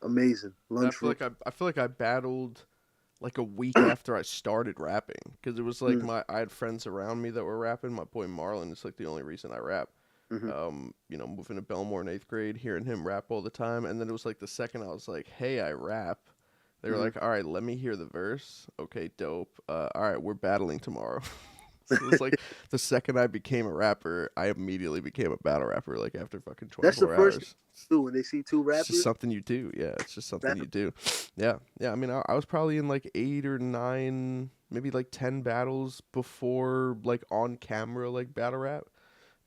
amazing
And I feel
lunchroom.
like I feel like I battled like a week after I started rapping because it was like
Mm,
I had friends around me that were rapping. My boy Marlon is like the only reason I rap.
mm-hmm,
Moving to Belmore in 8th grade, hearing him rap all the time, and then it was like the second I was like, "Hey, I rap." They were
mm-hmm.
like, "All right, let me hear the verse." Okay, dope. All right, we're battling tomorrow. So it's like the second I became a rapper, I immediately became a battle rapper. Like after fucking
That's the
24
first thing
hours.
they do when they see two
It's just
rappers.
something you do. Yeah, it's just something
Battle.
you do. Yeah, yeah. I mean, I was probably in like 8 or 9, maybe like 10 battles before like on camera like battle rap.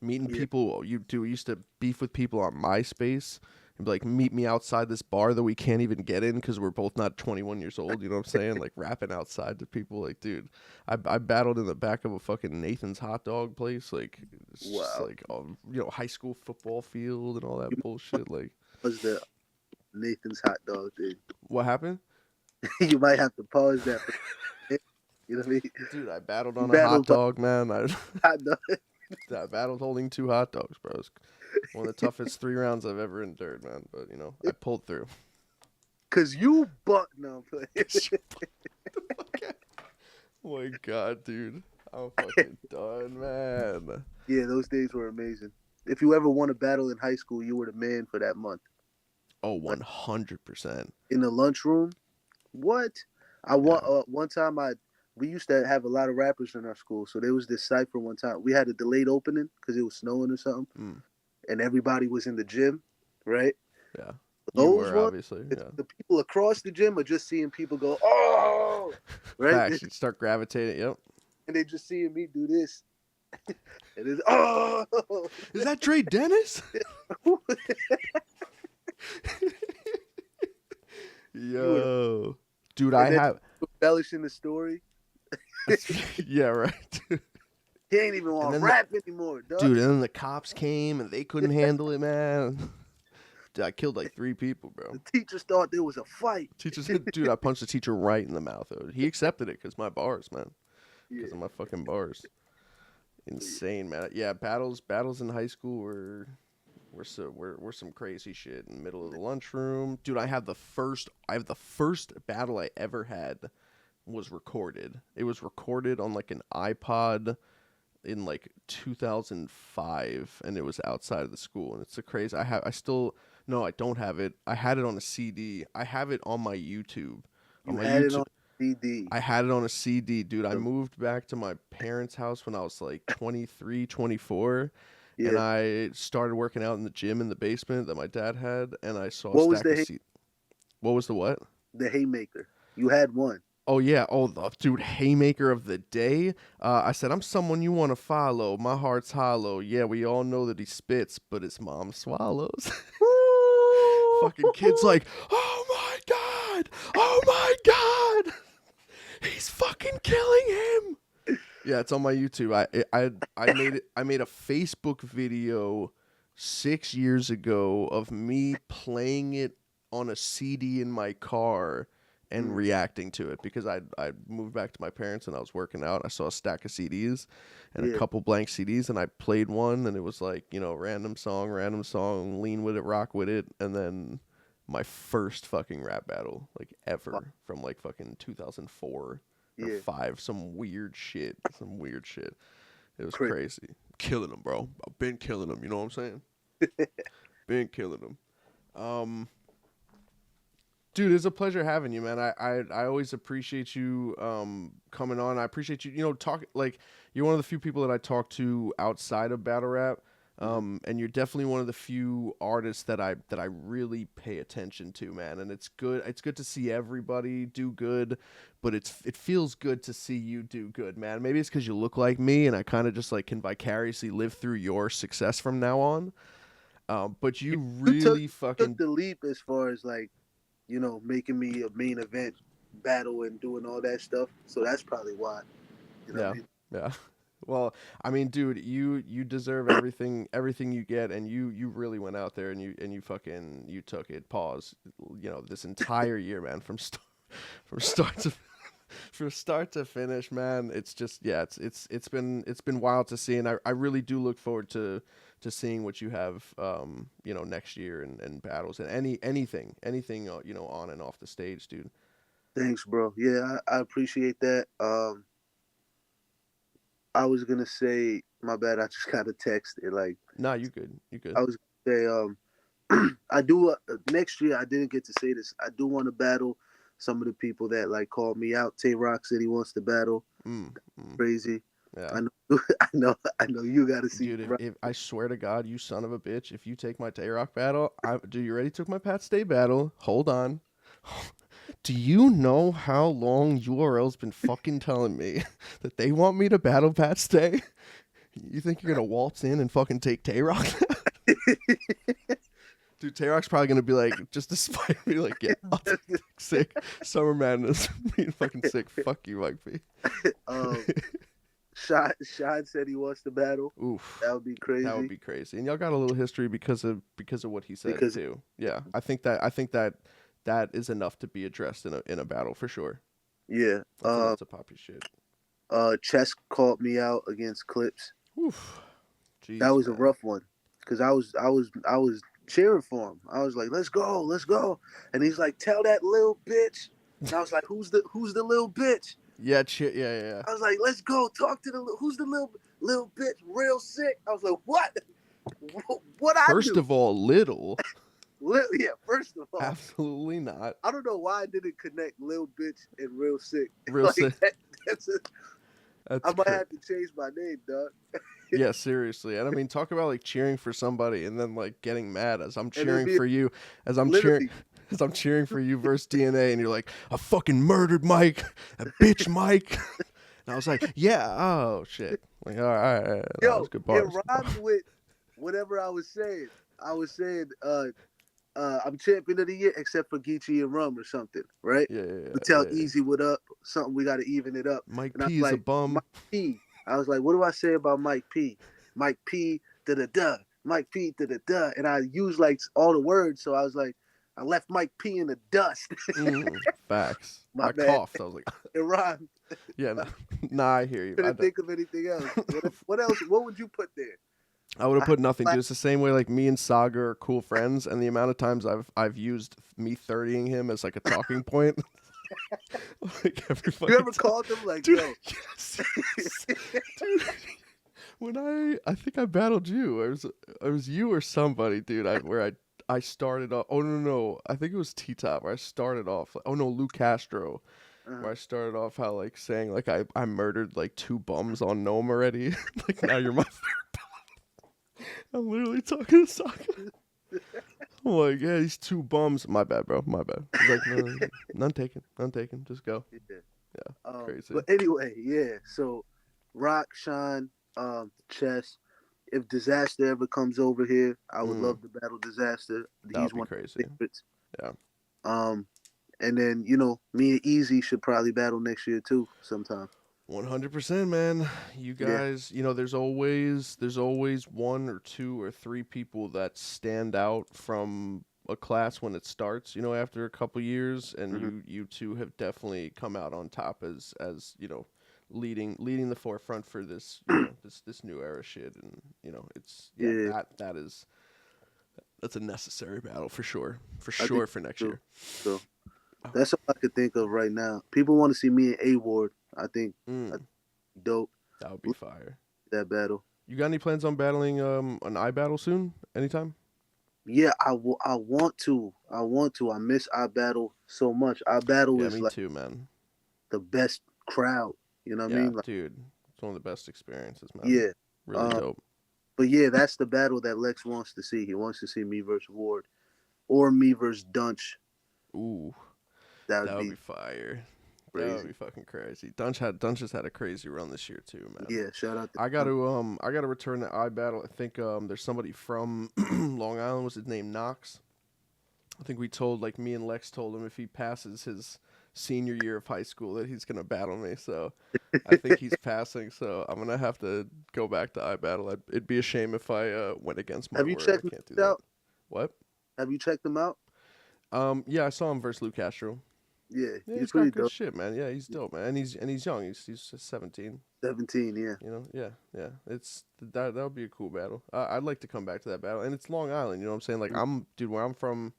Meeting
Yeah.
people, used to beef with people on MySpace and be like, meet me outside this bar that we can't even get in because we're both not 21 years old. You know what I'm saying? Like rapping outside to people. Like, dude, I battled in the back of a fucking Nathan's hot dog place. Like, it's just
Wow.
like, high school football field and all
You
that bullshit. Like,
was the Nathan's hot dog thing.
what happened?
You might have to pause that for you know what I mean?
Dude, I battled
You
on a hot
battled by
dog, man.
hot dog.
I battled holding 2 hot dogs, bro. It's one of the toughest 3 rounds I've ever endured, man. But I pulled through.
Cause you but no I'm playing.
Oh my god, dude. I'm fucking done, man.
Yeah, those days were amazing. If you ever won a battle in high school, you were the man for that month.
Oh,
Like
100%.
in the lunchroom, what? I
Yeah.
want one time we used to have a lot of rappers in our school, so there was this cipher one time. We had a delayed opening because it was snowing or something,
Mm,
and everybody was in the gym, right?
yeah. You
Those
were,
ones,
obviously.
it's
Yeah.
the people across the gym are just seeing people go, oh, right,
Facts. You'd start gravitating. Yep.
and they just seeing me do this, and it's oh,
Is that Dre Dennis?
you were,
Yo. Dude, I
and then
have.
embellishing the story.
Yeah, right.
He ain't even
And
want to
then,
rap anymore, dog.
dude, and then the cops came and they couldn't handle it, man. Dude, I killed like 3 people, bro.
The teachers thought there was a fight.
Teacher said, dude, I punched the teacher right in the mouth. He accepted it because my bars, man. Because
Yeah,
of my fucking bars. Insane, man. Yeah, battles in high school were some crazy shit in the middle of the lunchroom. Dude, I have the first battle I ever had was recorded. It was recorded on like an iPod in like 2005 and it was outside of the school and it's a crazy I still no I don't have it. I had it on a CD. I have it on my YouTube. On
you
my
had it
YouTube
on CD.
I had it on a CD, dude. I moved back to my parents' house when I was like 23, 24, and
Yeah.
I started working out in the gym in the basement that my dad had, and I saw a
What was
stack of CD. What was the what?
the haymaker? You had one.
Oh yeah, oh the dude haymaker of the day. I said I'm someone you want to follow. My heart's hollow. Yeah, we all know that he spits, but his mom swallows. Fucking kids like, oh my god, oh my god, he's fucking killing him. Yeah, it's on my YouTube. I made a Facebook video 6 years ago of me playing it on a CD in my car and
Mm,
reacting to it because I moved back to my parents and I was working out. I saw a stack of CDs and a
yeah.
couple blank CDs and I played one and it was like, random song, lean with it, rock with it, and then my first fucking rap battle like
Fuck,
ever from like fucking 2004 or
yeah.
5, some weird shit. It was
Crazy.
crazy. Killing them, bro. I've been killing them. You know what I'm saying? Been killing them. Dude, it's a pleasure having you, man. I always appreciate you coming on. I appreciate you, talk like you're one of the few people that I talk to outside of battle rap.
Hmm.
And you're definitely one of the few artists that I really pay attention to, man. And it's good. It's good to see everybody do good, but it feels good to see you do good, man. Maybe it's because you look like me, and I kind of just like can vicariously live through your success from now on. But
You,
you
you took
really
took
fucking
the leap as far as like making me a main event battle and doing all that stuff. So that's probably why. You know what I
Yeah.
mean?
Yeah. Well, I mean, dude, you deserve everything you get, and you really went out there and you fucking you took it. Pause. You know, this entire year, man, from start to from start to finish, man. It's just yeah, it's been wild to see, and I really do look forward to seeing what you have you know, next year and battles and anything you know, on and off the stage, dude.
Thanks, bro. Yeah, I appreciate that. I was gonna say, my bad. I just got a text. It like
Nah, you good. You good.
I was gonna say, I do next year. I didn't get to say this. I do want to battle some of the people that like called me out. Tay Rock said he wants to battle.
Mm, mm,
Crazy.
yeah.
I know. I know. You got to see.
Dude, if I swear to God, you son of a bitch, if you take my Tay Rock battle, dude, you already took my Pat Stay battle. Hold on. Do you know how long URL's been fucking telling me that they want me to battle Pat Stay? You think you're gonna waltz in and fucking take Tay Rock? Dude, Tay Rock's probably gonna be like, just to spite me, like, yeah, I'll take Sick. Summer Madness being fucking sick. Fuck you, Mike P.
um, Shad said he wants to battle.
Oof.
That would be crazy.
That would be crazy. And y'all got a little history because of what he said
Because
too. Yeah. I think that is enough to be addressed in a battle for sure.
yeah.
That's enough to pop your shit.
Chess called me out against Clips.
Oof. Jeez,
That was a
man.
rough one because I was cheering for him. I was like, let's go, let's go. And he's like, tell that little bitch. And I was like, who's the little bitch?
Yeah, yeah.
I was like, let's go, talk to who's the little bitch, real sick. I was like, what? What I
First
do?
of all, little.
Yeah, first of all,
Absolutely not.
I don't know why I didn't connect Lil Bitch and Real Sick.
Real sick.
I might have to change my name, dog.
Yeah, seriously. And I mean, talk about like cheering for somebody and then like getting mad as I'm
And it'll
cheering
be
for you, as I'm cheering
literally,
as I'm cheering for you versus DNA, and you're like, I fucking murdered Mike, a bitch Mike. And I was like, yeah, oh shit. Like, all right, that was good bars.
it rhymed with whatever I was saying. I was saying, I'm champion of the year except for Geechee and Rum or something, right? We tell
Yeah.
Easy what up, something we got to even it up.
Mike
And I
P
was
is a
like,
bum.
Mike P. I was like, what do I say about Mike P? Mike P. Da da da. Mike P. Da da da. And I used like all the words, so I was like, I left Mike P in the dust.
Facts.
My
I
bad.
coughed. I was like,
It rhymed.
yeah, nah, I hear you.
Couldn't think of anything else. What else? What would you put there?
I would have put nothing,
I,
dude. It's the same way like me and Saga are cool friends, and the amount of times I've used me 30ing him as like a talking point. Like every
you ever
time.
called them like,
Dude,
yo?
yes. Dude, when I think I battled you. It was you or somebody, dude. I started off. Oh no, I think it was T Top where I started off. Oh no, Lou Castro, where I started off how like saying like I murdered like 2 bums on Gnome already. Like now you're my third. I'm literally talking to Sokka. I'm like, yeah, these 2 bums. My bad, bro. My bad. He's like, no, none taken. Just go.
Yeah.
Yeah, crazy.
But anyway, yeah. So, Rock, Sean, Chess. If Disaster ever comes over here, I would love to battle Disaster.
That
He's
would be
one of
crazy.
my favorites.
Yeah.
And then me and Easy should probably battle next year too, sometime.
100%, man. You
Yeah.
guys, there's always 1 or 2 or 3 people that stand out from a class when it starts, after a couple years, and
Mm-hmm.
you two have definitely come out on top as leading the forefront for this, this new era shit, and it's
Yeah.
that's a necessary battle for sure. For
I think
sure for next
so.
year.
So that's all I could think of right now. People want to see me and A Ward. I think dope.
That would be fire.
That battle.
You got any plans on battling an iBattle soon? Anytime?
Yeah, I want to. I miss our battle so much. Our battle
Yeah,
is
me
like
too, man.
the best crowd. You know what I
Yeah,
mean? Like,
dude. It's one of the best experiences, man.
yeah.
Really dope.
But yeah, that's the battle that Lex wants to see. He wants to see me versus Ward, or me versus Dunch.
Ooh,
That
that
would
would be
be
fire. That would
crazy.
be fucking crazy. Dunch has had a crazy run this year too, man.
Yeah, shout out to
I got to return to iBattle. I think there's somebody from Long Island. Was his name Knox? I think we told, like, me and Lex told him if he passes senior year of high school that he's gonna battle me. So I think he's passing. So I'm gonna have to go back to iBattle. It'd be a shame if I went against my
Have you
word. I
checked him
can't do that.
out?
What?
Have you checked him out?
Yeah, I saw him versus Lou Castro.
Yeah,
Yeah,
he's
he's got
pretty
good
dope.
shit, man. Yeah, he's dope, man. And he's young. He's 17.
17, yeah.
You know, yeah, yeah. It's that would be a cool battle. I'd like to come back to that battle, and it's Long Island. You know what I'm saying? Like dude, where I'm from,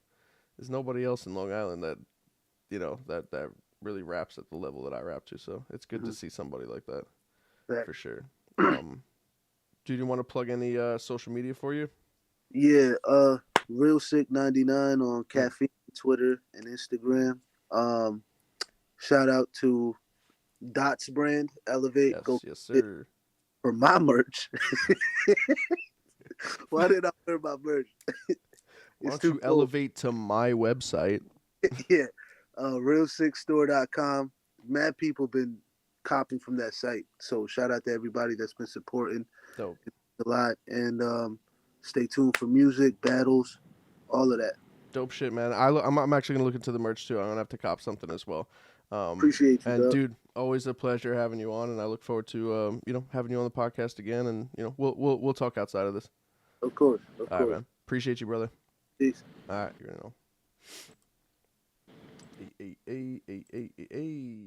there's nobody else in Long Island that, that really raps at the level that I rap to. So it's good to
Mm-hmm.
see somebody like that
Fact.
for sure. Do you want to plug any social media for you?
Yeah, Real Sick 99 on
Mm.
Caffeine, Twitter, and Instagram. Um, Shout out to Dots brand, Elevate. Go
Yes, yes,
get
sir.
for my merch. Why did I wear my merch?
Why
It's
don't
too
you
cold.
elevate to my website?
Yeah. Realsickstore.com. Mad people been copying from that site. So shout out to everybody that's been supporting
Dope.
a lot. And stay tuned for music, battles, all of that.
Dope shit, man. I'm actually gonna look into the merch too. I'm gonna have to cop something as well.
Appreciate you,
And
Doug.
dude, always a pleasure having you on, and I look forward to having you on the podcast again, and we'll talk outside of this.
Of course, of
All right,
course.
man. Appreciate you, brother.
Peace.
All right, you're gonna know. Hey, hey, hey, hey, hey, hey, hey.